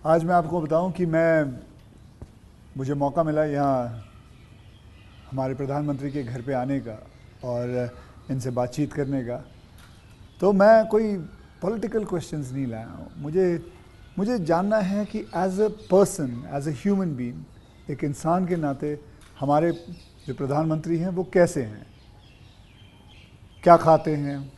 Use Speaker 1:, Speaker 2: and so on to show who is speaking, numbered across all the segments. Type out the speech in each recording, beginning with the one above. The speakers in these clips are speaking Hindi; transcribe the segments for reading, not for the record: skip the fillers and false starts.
Speaker 1: आज मैं आपको बताऊं कि मुझे मौका मिला यहाँ हमारे प्रधानमंत्री के घर पे आने का और इनसे बातचीत करने का। तो मैं कोई पॉलिटिकल क्वेश्चंस नहीं लाया हूँ। मुझे जानना है कि as a person, as a human being, एक इंसान के नाते हमारे जो प्रधानमंत्री हैं वो कैसे हैं, क्या खाते हैं,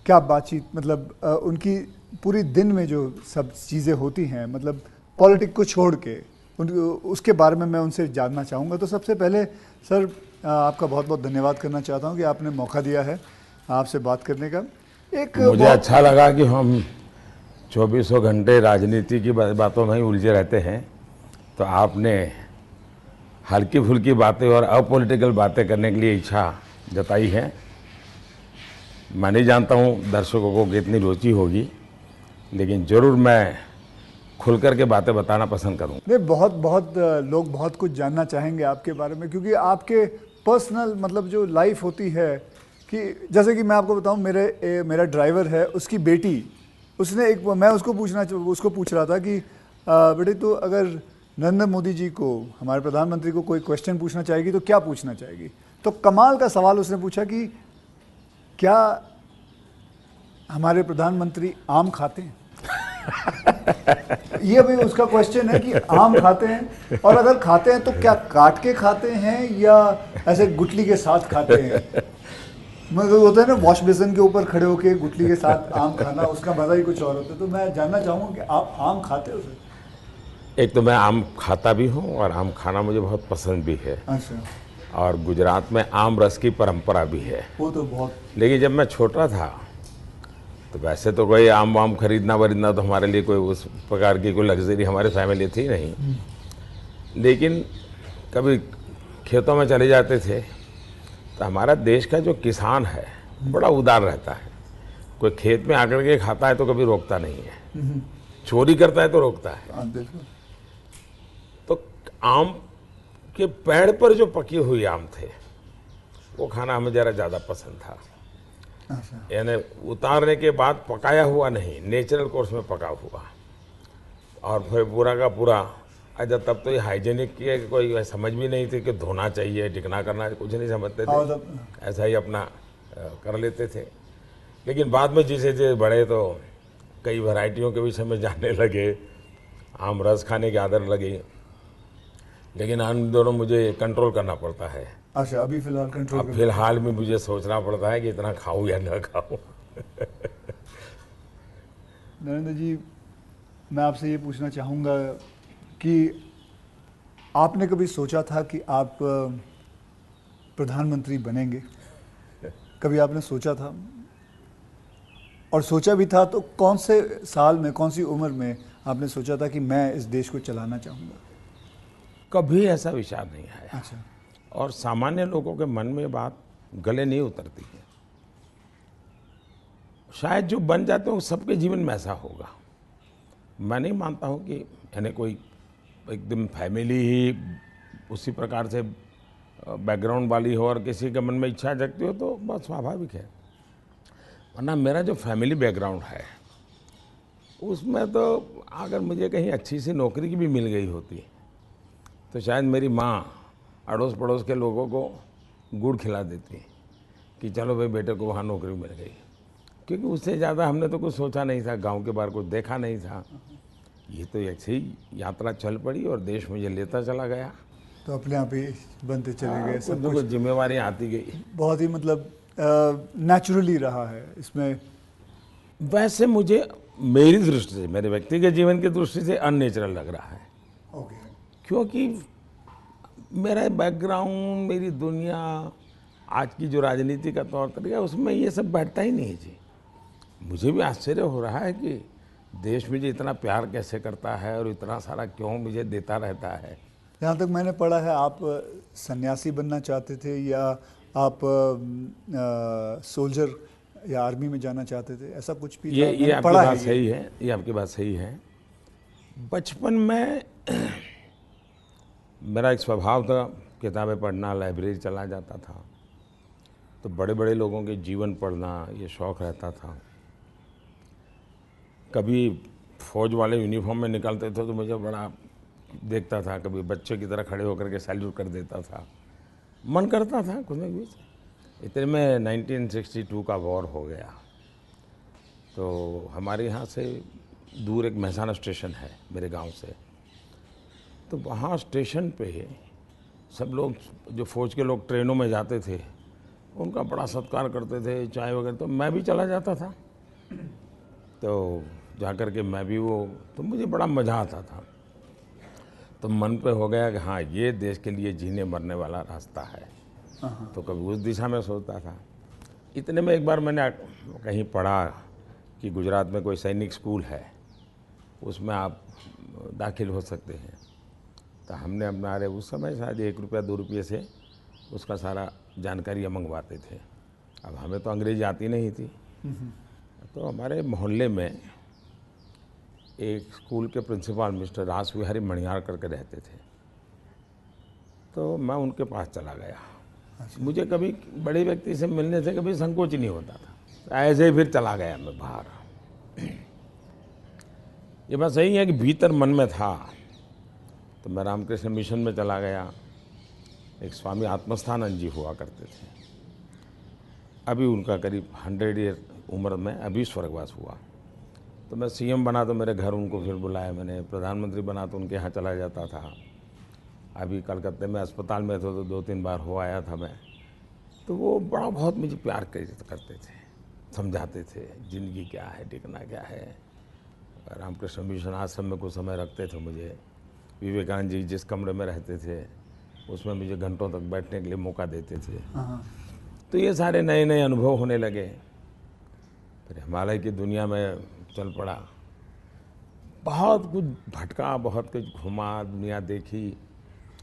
Speaker 1: क्या बातचीत, मतलब उनकी पूरी दिन में जो सब चीज़ें होती हैं, मतलब पॉलिटिक को छोड़ के उसके बारे में मैं उनसे जानना चाहूँगा। तो सबसे पहले सर आपका बहुत बहुत धन्यवाद करना चाहता हूँ कि आपने मौका दिया है आपसे बात करने का।
Speaker 2: मुझे अच्छा लगा कि हम 24 घंटे राजनीति की बातों में ही उलझे रहते हैं, तो आपने हल्की फुल्की बातें और अपॉलिटिकल बातें करने के लिए इच्छा जताई है। मैं नहीं जानता हूँ दर्शकों को कितनी रुचि होगी, लेकिन ज़रूर मैं खुल कर के बातें बताना पसंद करूँगा।
Speaker 1: नहीं, बहुत लोग बहुत कुछ जानना चाहेंगे आपके बारे में, क्योंकि आपके पर्सनल मतलब जो लाइफ होती है, कि जैसे कि मैं आपको बताऊं, मेरा ड्राइवर है, उसकी बेटी, मैं उसको पूछ रहा था कि बेटे तो अगर नरेंद्र मोदी जी को, हमारे प्रधानमंत्री को कोई क्वेश्चन पूछना चाहेगी तो क्या पूछना चाहेगी? तो कमाल का सवाल उसने पूछा कि क्या हमारे प्रधानमंत्री आम खाते हैं? ये भी उसका क्वेश्चन है कि आम खाते हैं, और अगर खाते हैं तो क्या काट के खाते हैं या ऐसे गुठली के साथ खाते हैं? मतलब होता है ना, वॉश बेसिन के ऊपर खड़े होके गुठली के साथ आम खाना, उसका मजा ही कुछ और होता है। तो मैं जानना चाहूँगा कि आप आम खाते हो सर?
Speaker 2: एक तो मैं आम खाता भी हूँ और आम खाना मुझे बहुत पसंद भी है।
Speaker 1: अच्छा।
Speaker 2: और गुजरात में आम रस की परंपरा भी है।
Speaker 1: वो तो बहुत।
Speaker 2: लेकिन जब मैं छोटा था तो वैसे तो कोई आम वाम खरीदना वरीदना तो हमारे लिए कोई उस प्रकार की कोई लग्जरी हमारे फैमिली थी नहीं। लेकिन कभी खेतों में चले जाते थे तो हमारा देश का जो किसान है बड़ा उदार रहता है। कोई खेत में आकर के खाता है तो कभी रोकता नहीं है, चोरी करता है तो रोकता है। तो आम के पेड़ पर जो पकी हुई आम थे वो खाना हमें ज़रा ज़्यादा पसंद था। यानी उतारने के बाद पकाया हुआ नहीं, नेचुरल कोर्स में पका हुआ। और फिर पूरा का पूरा, अच्छा तब तो ये हाइजीनिक की कोई समझ भी नहीं थी कि धोना चाहिए, टिकना करना, कुछ नहीं समझते थे, ऐसा ही अपना कर लेते थे। लेकिन बाद में जैसे जैसे बड़े तो कई वैरायटियों के विषय में जानने लगे, आम रस खाने की आदत लगी। लेकिन इन दोनों मुझे कंट्रोल करना पड़ता है।
Speaker 1: अच्छा, अभी फिलहाल कंट्रोल?
Speaker 2: अब फिलहाल में मुझे सोचना पड़ता है कि इतना खाऊं या ना खाऊं।
Speaker 1: नरेंद्र जी, मैं आपसे ये पूछना चाहूँगा कि आपने कभी सोचा था कि आप प्रधानमंत्री बनेंगे? कभी आपने सोचा था? और सोचा भी था तो कौन से साल में, कौन सी उम्र में आपने सोचा था कि मैं इस देश को चलाना चाहूँगा?
Speaker 2: कभी ऐसा विचार नहीं आया।
Speaker 1: अच्छा।
Speaker 2: और सामान्य लोगों के मन में बात गले नहीं उतरती है। शायद जो बन जाते हैं सबके जीवन में ऐसा होगा। मैं नहीं मानता हूँ कि यानी कोई एकदम फैमिली ही उसी प्रकार से बैकग्राउंड वाली हो और किसी के मन में इच्छा जगती हो तो बहुत स्वाभाविक है। वरना मेरा जो फैमिली बैकग्राउंड है उसमें तो अगर मुझे कहीं अच्छी सी नौकरी की भी मिल गई होती तो शायद मेरी माँ अड़ोस पड़ोस के लोगों को गुड़ खिला देती कि चलो भाई बेटे को वहाँ नौकरी मिल गई। क्योंकि उससे ज़्यादा हमने तो कुछ सोचा नहीं था, गांव के बाहर कुछ देखा नहीं था। ये तो ऐसे ही यात्रा चल पड़ी और देश मुझे लेता चला गया।
Speaker 1: तो अपने आप ही बनते चले गए, सब
Speaker 2: कुछ जिम्मेवारी आती गई।
Speaker 1: बहुत ही मतलब नेचुरली रहा है इसमें।
Speaker 2: वैसे मुझे मेरी दृष्टि से, मेरे व्यक्तिगत जीवन की दृष्टि से अननेचुरल लग रहा है।
Speaker 1: ओके।
Speaker 2: क्योंकि मेरा बैकग्राउंड, मेरी दुनिया, आज की जो राजनीति का तौर तरीका, उसमें ये सब बैठता ही नहीं है जी। मुझे भी आश्चर्य हो रहा है कि देश मुझे इतना प्यार कैसे करता है और इतना सारा क्यों मुझे देता रहता है।
Speaker 1: जहाँ तक मैंने पढ़ा है आप सन्यासी बनना चाहते थे, या आप सोल्जर या आर्मी में जाना चाहते थे, ऐसा कुछ भी था?
Speaker 2: ये आपकी बात सही है, ये आपकी बात सही है। बचपन में मेरा एक स्वभाव था किताबें पढ़ना, लाइब्रेरी चला जाता था, तो बड़े बड़े लोगों के जीवन पढ़ना ये शौक़ रहता था। कभी फौज वाले यूनिफॉर्म में निकलते थे तो मुझे बड़ा देखता था, कभी बच्चे की तरह खड़े होकर के सैल्यूट कर देता था, मन करता था कुछ न कुछ। इतने में 1962 का वॉर हो गया, तो हमारे यहाँ से दूर एक महसाना स्टेशन है मेरे गांव से, तो वहाँ स्टेशन पे सब लोग, जो फौज के लोग ट्रेनों में जाते थे, उनका बड़ा सत्कार करते थे, चाय वगैरह, तो मैं भी चला जाता था। तो जाकर के मैं भी वो, तो मुझे बड़ा मज़ा आता था। तो मन पे हो गया कि हाँ, ये देश के लिए जीने मरने वाला रास्ता है। तो कभी उस दिशा में सोचता था। इतने में एक बार मैंने कहीं पढ़ा कि गुजरात में कोई सैनिक स्कूल है, उसमें आप दाखिल हो सकते हैं। तो हमने अपना, अरे उस समय शायद 1 रुपया 2 रुपये से उसका सारा जानकारियाँ मंगवाते थे। अब हमें तो अंग्रेजी आती नहीं थी, तो हमारे मोहल्ले में एक स्कूल के प्रिंसिपल मिस्टर रास विहारी मणियार करके रहते थे, तो मैं उनके पास चला गया। मुझे कभी बड़े व्यक्ति से मिलने से कभी संकोच नहीं होता था, ऐसे ही फिर चला गया मैं बाहर। ये बात सही है कि भीतर मन में था, तो मैं रामकृष्ण मिशन में चला गया। एक स्वामी आत्मस्थानंद जी हुआ करते थे, अभी उनका करीब 100 ईयर उम्र में अभी स्वर्गवास हुआ। तो मैं सीएम बना तो मेरे घर उनको फिर बुलाया मैंने, प्रधानमंत्री बना तो उनके यहाँ चला जाता था। अभी कलकत्ते में अस्पताल में थे तो 2-3 बार हो आया था मैं। तो वो बड़ा बहुत मुझे प्यार करते थे, समझाते थे ज़िंदगी क्या है, टिकना क्या है। रामकृष्ण मिशन आश्रम में कुछ समय रखते थे मुझे। विवेकानंद जी जिस कमरे में रहते थे उसमें मुझे घंटों तक बैठने के लिए मौका देते थे। तो ये सारे नए नए अनुभव होने लगे। फिर हिमालय की दुनिया में चल पड़ा, बहुत कुछ भटका, बहुत कुछ घुमा, दुनिया देखी,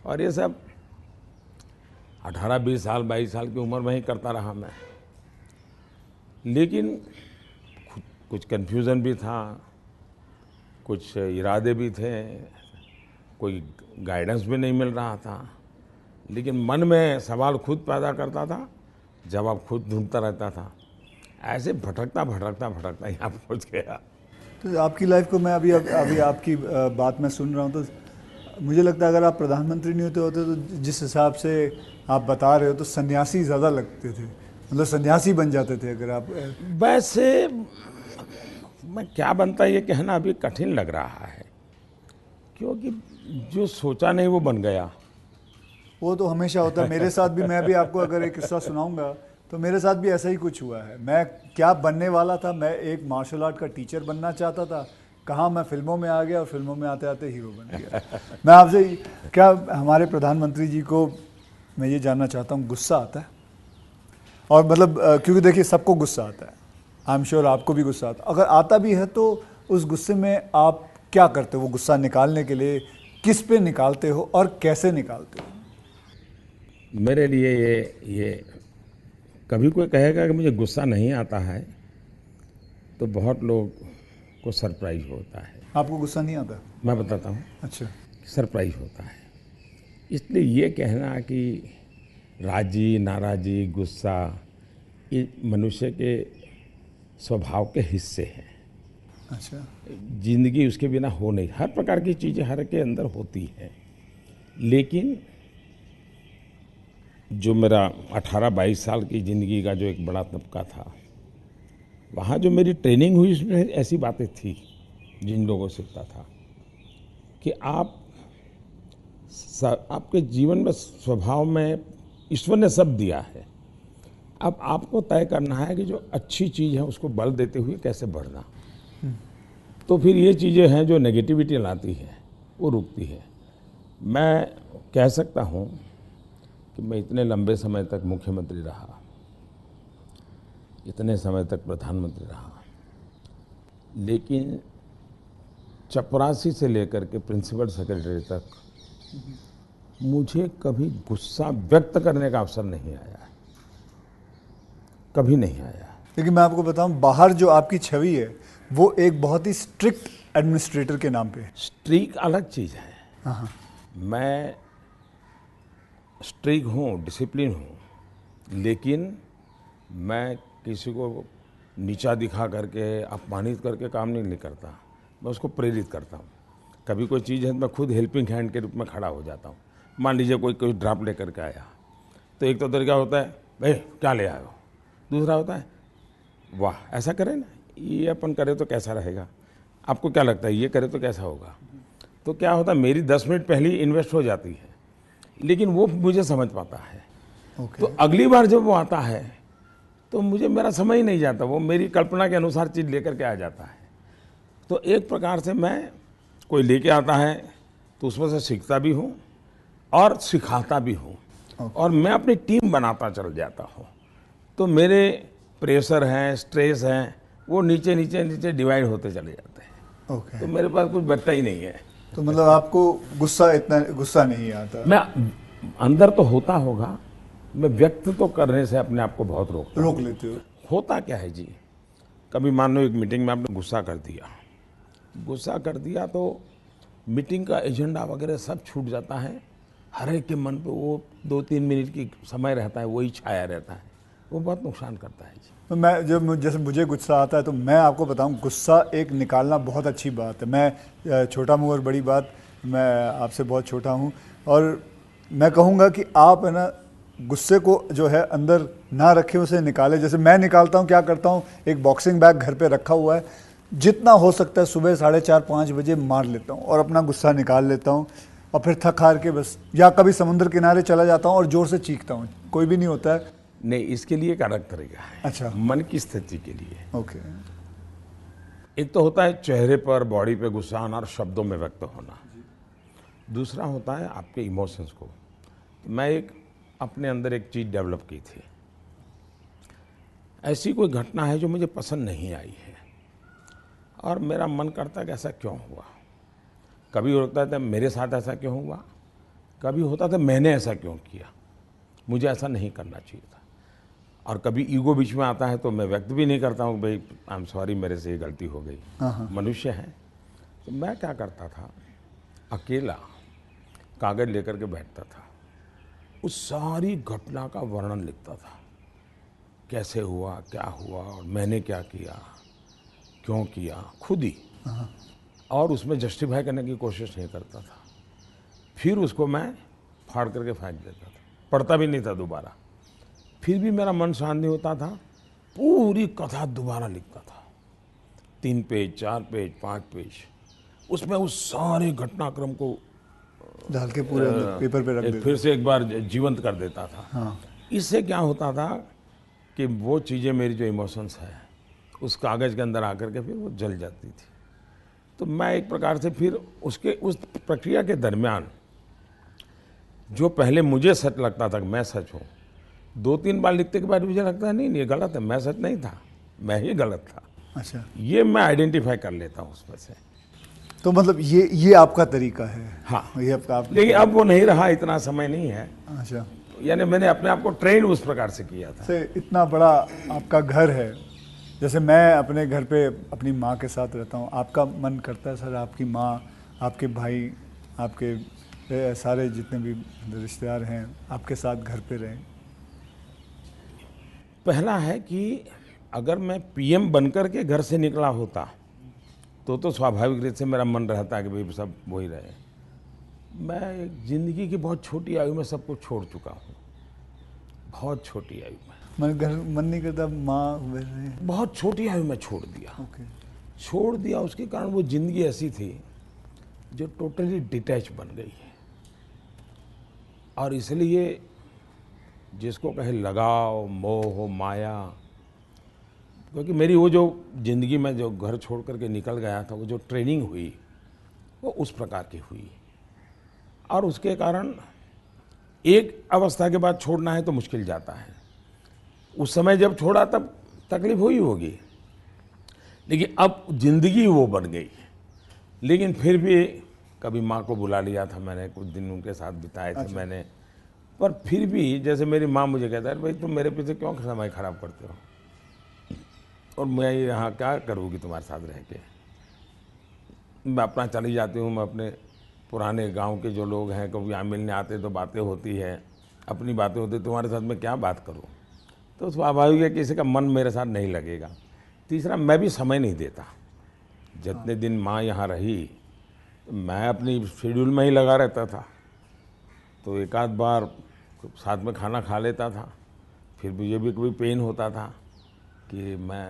Speaker 2: और ये सब 18-20 साल 22 साल की उम्र में ही करता रहा मैं। लेकिन कुछ कन्फ्यूज़न भी था, कुछ इरादे भी थे, कोई गाइडेंस भी नहीं मिल रहा था, लेकिन मन में सवाल खुद पैदा करता था, जवाब खुद ढूंढता रहता था। ऐसे भटकता भटकता भटकता यहाँ पहुँच गया।
Speaker 1: तो आपकी लाइफ को मैं अभी आपकी बात मैं सुन रहा हूँ, तो मुझे लगता है अगर आप प्रधानमंत्री नहीं होते तो जिस हिसाब से आप बता रहे हो तो सन्यासी ज़्यादा लगते थे, मतलब सन्यासी बन जाते थे अगर आप।
Speaker 2: वैसे मैं क्या बनता ये कहना अभी कठिन लग रहा है, क्योंकि जो सोचा नहीं वो बन गया।
Speaker 1: वो तो हमेशा होता है, मेरे साथ भी। मैं भी आपको अगर एक किस्सा सुनाऊंगा तो मेरे साथ भी ऐसा ही कुछ हुआ है। मैं क्या बनने वाला था, मैं एक मार्शल आर्ट का टीचर बनना चाहता था, कहाँ मैं फिल्मों में आ गया और फिल्मों में आते आते हीरो बन गया। मैं आपसे क्या, हमारे प्रधानमंत्री जी को मैं ये जानना चाहता हूँ, गुस्सा आता है? और मतलब क्योंकि देखिए सबको गुस्सा आता है, आई एम श्योर आपको भी गुस्सा आता है। अगर आता भी है तो उस गुस्से में आप क्या करते हो? वो गुस्सा निकालने के लिए किस पे निकालते हो और कैसे निकालते हो?
Speaker 2: मेरे लिए ये कभी कोई कहेगा कि मुझे गुस्सा नहीं आता है तो बहुत लोग को सरप्राइज होता है।
Speaker 1: आपको गुस्सा नहीं आता?
Speaker 2: मैं बताता हूँ।
Speaker 1: अच्छा।
Speaker 2: सरप्राइज होता है। इसलिए ये कहना कि राजी नाराजी गुस्सा ये मनुष्य के स्वभाव के हिस्से हैं।
Speaker 1: अच्छा।
Speaker 2: जिंदगी उसके बिना हो नहीं, हर प्रकार की चीज़ें हर के अंदर होती हैं। लेकिन जो मेरा 18-22 साल की ज़िंदगी का जो एक बड़ा तबका था, वहाँ जो मेरी ट्रेनिंग हुई उसमें ऐसी बातें थी जिन लोगों से सीखता था कि आपके जीवन में स्वभाव में ईश्वर ने सब दिया है, अब आपको तय करना है कि जो अच्छी चीज़ है उसको बल देते हुए कैसे बढ़ना। तो फिर ये चीज़ें हैं जो नेगेटिविटी लाती है वो रुकती है। मैं कह सकता हूँ कि मैं इतने लंबे समय तक मुख्यमंत्री रहा, इतने समय तक प्रधानमंत्री रहा, लेकिन चपरासी से लेकर के प्रिंसिपल सेक्रेटरी तक मुझे कभी गुस्सा व्यक्त करने का अवसर नहीं आया, कभी नहीं आया।
Speaker 1: लेकिन मैं आपको बताऊं, बाहर जो आपकी छवि है वो एक बहुत ही स्ट्रिक्ट एडमिनिस्ट्रेटर के नाम पे है।
Speaker 2: स्ट्रिक्ट अलग चीज़ है।
Speaker 1: हाँ।
Speaker 2: मैं स्ट्रिक्ट हूँ, डिसिप्लिन हूँ, लेकिन मैं किसी को नीचा दिखा करके अपमानित करके काम नहीं करता। मैं उसको प्रेरित करता हूँ। कभी कोई चीज़ है तो मैं खुद हेल्पिंग हैंड के रूप में खड़ा हो जाता हूँ। मान लीजिए कोई कोई ड्राफ्ट लेकर के आया, तो एक तो तरीका होता है भाई क्या ले आए हो, दूसरा होता है वाह ऐसा करें ना, ये अपन करें तो कैसा रहेगा, आपको क्या लगता है ये करें तो कैसा होगा। तो क्या होता है मेरी 10 मिनट पहले ही इन्वेस्ट हो जाती है, लेकिन वो मुझे समझ पाता है। तो अगली बार जब वो आता है तो मुझे मेरा समय ही नहीं जाता, वो मेरी कल्पना के अनुसार चीज़ लेकर के आ जाता है। तो एक प्रकार से मैं कोई लेके आता है तो उसमें से सीखता भी हूँ और सिखाता भी हूँ, और मैं अपनी टीम बनाता चल जाता हूँ। तो मेरे प्रेशर हैं, स्ट्रेस हैं, वो नीचे नीचे नीचे डिवाइड होते चले जाते हैं। तो मेरे पास कुछ बचता ही नहीं है।
Speaker 1: तो मतलब आपको इतना गुस्सा नहीं आता?
Speaker 2: मैं अंदर तो होता होगा, मैं व्यक्त तो करने से अपने आप को बहुत
Speaker 1: रोक लेते हो?
Speaker 2: होता क्या है जी, कभी मान लो एक मीटिंग में आपने गुस्सा कर दिया तो मीटिंग का एजेंडा वगैरह सब छूट जाता है। हर एक के मन पे वो 2-3 मिनट की समय रहता है, वही छाया रहता है, वो बहुत नुकसान करता है जी।
Speaker 1: तो मैं जैसे मुझे गुस्सा आता है तो मैं आपको बताऊं, गुस्सा एक निकालना बहुत अच्छी बात है। मैं छोटा मुँह और बड़ी बात, मैं आपसे बहुत छोटा हूं, और मैं कहूँगा कि आप है ना गुस्से को जो है अंदर ना रखें, उसे निकालें। जैसे मैं निकालता हूँ, क्या करता हूँ, एक बॉक्सिंग बैग घर पे रखा हुआ है, जितना हो सकता है सुबह 4:30-5 बजे मार लेता हूँ और अपना गुस्सा निकाल लेता हूँ, और फिर थक हार के बस, या कभी समुद्र किनारे चला जाता हूँ और जोर से चीखता हूँ, कोई भी नहीं होता है।
Speaker 2: नहीं, इसके लिए एक अलग तरीका है।
Speaker 1: अच्छा।
Speaker 2: मन की स्थिति के लिए।
Speaker 1: ओके।
Speaker 2: एक तो होता है चेहरे पर, बॉडी पे गुस्सा आना और शब्दों में व्यक्त होना। दूसरा होता है आपके इमोशंस को। मैं एक अपने अंदर एक चीज़ डेवलप की थी, ऐसी कोई घटना है जो मुझे पसंद नहीं आई है और मेरा मन करता है कि ऐसा क्यों हुआ। कभी होता था मेरे साथ ऐसा क्यों हुआ, कभी होता था मैंने ऐसा क्यों किया, मुझे ऐसा नहीं करना चाहिए था। और कभी ईगो बीच में आता है तो मैं व्यक्त भी नहीं करता हूँ भाई आई एम सॉरी, मेरे से ये गलती हो गई, मनुष्य है। तो मैं क्या करता था, अकेला कागज़ लेकर के बैठता था, उस सारी घटना का वर्णन लिखता था, कैसे हुआ, क्या हुआ और मैंने क्या किया, क्यों किया, खुद ही। और उसमें जस्टिफाई करने की कोशिश नहीं करता था। फिर उसको मैं फाड़ करके फेंक देता था, पढ़ता भी नहीं था दोबारा। फिर भी मेरा मन शांत नहीं होता था, पूरी कथा दोबारा लिखता था, 3 पेज, 4 पेज, 5 पेज, उसमें उस सारे घटनाक्रम को
Speaker 1: डाल के पूरे पेपर पे रख देता,
Speaker 2: फिर से एक बार जीवंत कर देता था।
Speaker 1: हाँ।
Speaker 2: इससे क्या होता था कि वो चीज़ें मेरी जो इमोशंस है उस कागज़ के अंदर आकर के फिर वो जल जाती थी। तो मैं एक प्रकार से फिर उस प्रक्रिया के दरमियान जो पहले मुझे सच लगता था कि मैं सच हूँ, 2-3 बार लिखने के बाद मुझे लगता है नहीं ये गलत है, मैं सच नहीं था, मैं ही गलत था।
Speaker 1: अच्छा।
Speaker 2: ये मैं आइडेंटिफाई कर लेता हूँ उसमें से।
Speaker 1: तो मतलब ये आपका तरीका है?
Speaker 2: हाँ।
Speaker 1: ये आप
Speaker 2: लेकिन अब वो नहीं रहा, इतना समय नहीं है।
Speaker 1: अच्छा।
Speaker 2: यानी मैंने अपने आप को ट्रेन उस प्रकार से किया था।
Speaker 1: से इतना बड़ा आपका घर है, जैसे मैं अपने घर पे अपनी माँ के साथ रहता हूँ, आपका मन करता है सर आपकी माँ, आपके भाई, आपके सारे जितने भी रिश्तेदार हैं आपके साथ घर पे रहें?
Speaker 2: पहला है कि अगर मैं पीएम बनकर के घर से निकला होता तो स्वाभाविक रूप से मेरा मन रहता है कि भाई सब वही रहे। मैं एक ज़िंदगी की बहुत छोटी आयु में सब कुछ छोड़ चुका हूँ, बहुत छोटी आयु में।
Speaker 1: मन नहीं करता माँ?
Speaker 2: बहुत छोटी आयु में छोड़ दिया।
Speaker 1: ओके।
Speaker 2: छोड़ दिया, उसके कारण वो ज़िंदगी ऐसी थी जो टोटली डिटैच बन गई है। और इसलिए जिसको कहे लगाव, मोह, माया, क्योंकि मेरी वो जो ज़िंदगी में जो घर छोड़ करके निकल गया था, वो जो ट्रेनिंग हुई वो उस प्रकार की हुई, और उसके कारण एक अवस्था के बाद छोड़ना है तो मुश्किल जाता है। उस समय जब छोड़ा तब तकलीफ हुई होगी, लेकिन अब ज़िंदगी वो बन गई। लेकिन फिर भी कभी माँ को बुला लिया था मैंने, कुछ दिन उनके साथ बिताए थे। अच्छा। मैंने, पर फिर भी जैसे मेरी माँ मुझे कहता है भाई तुम मेरे पीछे क्यों समय खराब करते हो, और मैं यहाँ क्या करूँगी तुम्हारे साथ रह के। मैं अपना चली जाती हूँ, मैं अपने पुराने गांव के जो लोग हैं कभी यहाँ मिलने आते तो बातें होती है, अपनी बातें होती, तुम्हारे साथ मैं क्या बात करूँ। तो स्वाभाविक है किसी का मन मेरे साथ नहीं लगेगा। तीसरा, मैं भी समय नहीं देता, जितने दिन माँ यहाँ रही तो मैं अपनी शेड्यूल में ही लगा रहता था, तो एक आध बार साथ में खाना खा लेता था। फिर मुझे भी कभी पेन होता था कि मैं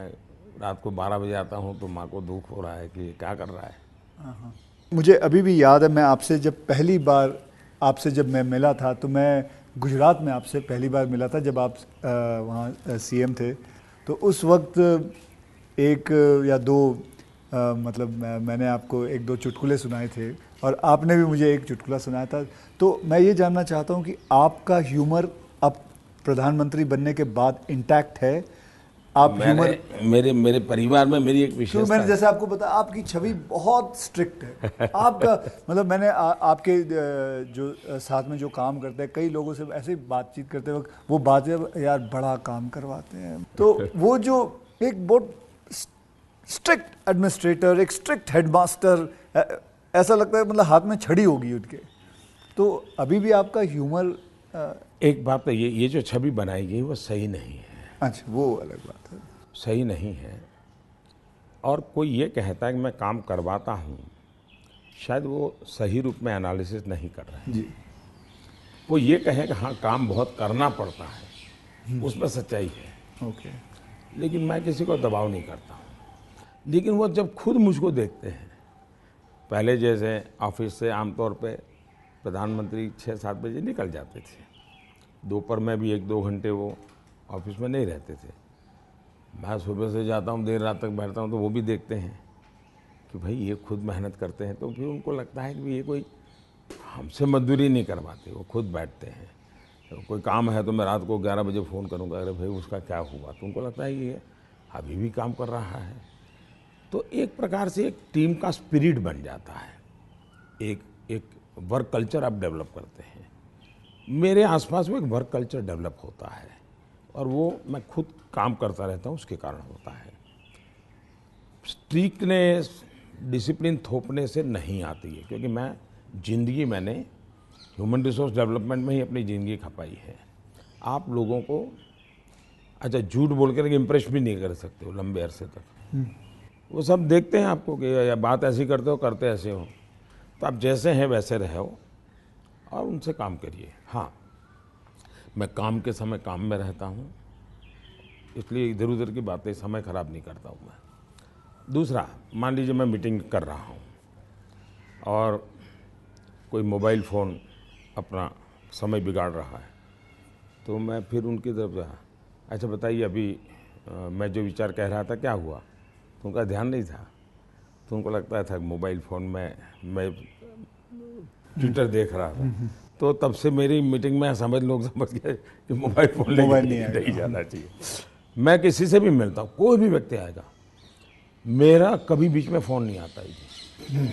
Speaker 2: रात को 12 बजे आता हूँ तो माँ को दुख हो रहा है कि क्या कर रहा है।
Speaker 1: मुझे अभी भी याद है, मैं आपसे जब पहली बार आपसे जब मैं मिला था तो मैं गुजरात में आपसे पहली बार मिला था जब आप वहाँ सीएम थे। तो उस वक्त एक या दो मतलब मैंने आपको एक दो चुटकुले सुनाए थे और आपने भी मुझे एक चुटकुला सुनाया था। तो मैं ये जानना चाहता हूँ कि आपका ह्यूमर अब प्रधानमंत्री बनने के बाद इंटैक्ट है? आप ह्यूमर
Speaker 2: मेरे परिवार में मेरी एक
Speaker 1: तो
Speaker 2: विशेषता
Speaker 1: मैंने
Speaker 2: है।
Speaker 1: जैसे आपको बताया आपकी छवि बहुत स्ट्रिक्ट है। आपका मतलब मैंने आपके जो साथ में जो काम करते हैं कई लोगों से ऐसे ही बातचीत करते वक्त वो बातें यार बड़ा काम करवाते हैं, तो वो जो एक बहुत स्ट्रिक्ट एडमिनिस्ट्रेटर, एक स्ट्रिक्ट हेडमास्टर, ऐसा लगता है मतलब हाथ में छड़ी होगी उनके। तो अभी भी आपका ह्यूमर
Speaker 2: एक बात तो ये जो छवि बनाई गई वो सही नहीं है।
Speaker 1: अच्छा, वो अलग बात है।
Speaker 2: सही नहीं है। और कोई ये कहता है कि मैं काम करवाता हूँ, शायद वो सही रूप में एनालिसिस नहीं कर रहे हैं।
Speaker 1: जी,
Speaker 2: वो ये कहे कि हाँ काम बहुत करना पड़ता है, उसमें सच्चाई है।
Speaker 1: ओके।
Speaker 2: लेकिन मैं किसी को दबाव नहीं करता हूँ। लेकिन वो जब खुद मुझको देखते हैं, पहले जैसे ऑफिस से आमतौर पे प्रधानमंत्री 6-7 बजे निकल जाते थे, दोपहर में भी 1-2 घंटे वो ऑफिस में नहीं रहते थे। मैं सुबह से जाता हूँ, देर रात तक बैठता हूँ, तो वो भी देखते हैं कि भाई ये खुद मेहनत करते हैं। तो फिर उनको लगता है कि ये कोई हमसे मजदूरी नहीं करवाते, वो खुद बैठते हैं। तो कोई काम है तो मैं रात को 11 बजे फ़ोन करूँगा, अरे भाई उसका क्या हुआ, तो उनको लगता है कि ये अभी भी काम कर रहा है। तो एक प्रकार से एक टीम का स्पिरिट बन जाता है, एक वर्क कल्चर आप डेवलप करते हैं। मेरे आसपास में एक वर्क कल्चर डेवलप होता है और वो मैं खुद काम करता रहता हूँ, उसके कारण होता है। स्ट्रिक्टनेस, डिसिप्लिन थोपने से नहीं आती है, क्योंकि मैंने ह्यूमन रिसोर्स डेवलपमेंट में ही अपनी ज़िंदगी खपाई है। आप लोगों को अच्छा झूठ बोल कर इम्प्रेस भी नहीं कर सकते हो लंबे अरसे तक। वो सब देखते हैं आपको कि या बात ऐसी करते हो, करते ऐसे हो, तो आप जैसे हैं वैसे रहो और उनसे काम करिए। हाँ, मैं काम के समय काम में रहता हूँ, इसलिए इधर उधर की बातें समय ख़राब नहीं करता हूँ मैं। दूसरा, मान लीजिए मैं मीटिंग कर रहा हूँ और कोई मोबाइल फ़ोन अपना समय बिगाड़ रहा है, तो मैं फिर उनकी तरफ जा, अच्छा बताइए अभी मैं जो विचार कह रहा था क्या हुआ, तो उनका ध्यान नहीं था, तो उनको लगता था मोबाइल फ़ोन में मैं ट्विटर देख रहा था। तो तब से मेरी मीटिंग में लोग समझ गए कि मोबाइल फ़ोन लेके नहीं जाना चाहिए। मैं किसी से भी मिलता हूँ, कोई भी व्यक्ति आएगा, मेरा कभी बीच में फ़ोन नहीं आता है जी।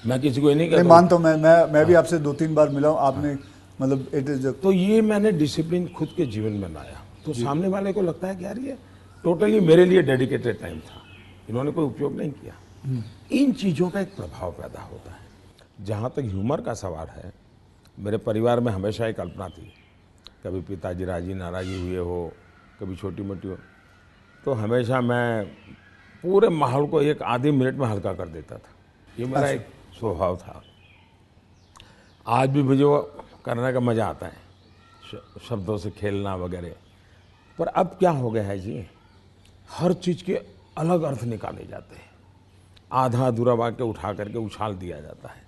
Speaker 2: मैं किसी को नहीं
Speaker 1: मानता हूँ। मैं भी आपसे 2-3 बार मिला हूँ, आपने मतलब इट इज।
Speaker 2: तो ये मैंने डिसिप्लिन खुद के जीवन में लाया, तो सामने वाले को लगता है कि यार ये टोटली मेरे लिए डेडिकेटेड टाइम था, इन्होंने कोई उपयोग नहीं किया। इन चीज़ों का एक प्रभाव पैदा होता है। जहाँ तक ह्यूमर का सवाल है, मेरे परिवार में हमेशा एक कल्पना थी, कभी पिताजी राजी नाराज़ी हुए हो, कभी छोटी मोटी हो, तो हमेशा मैं पूरे माहौल को एक आधे मिनट में हल्का कर देता था। ये मेरा एक स्वभाव था। आज भी मुझे वो करने का मज़ा आता है, शब्दों से खेलना वगैरह। पर अब क्या हो गया है जी, हर चीज़ के अलग अर्थ निकाले जाते हैं, आधा अधूरा वाक्य उठा करके उछाल दिया जाता है।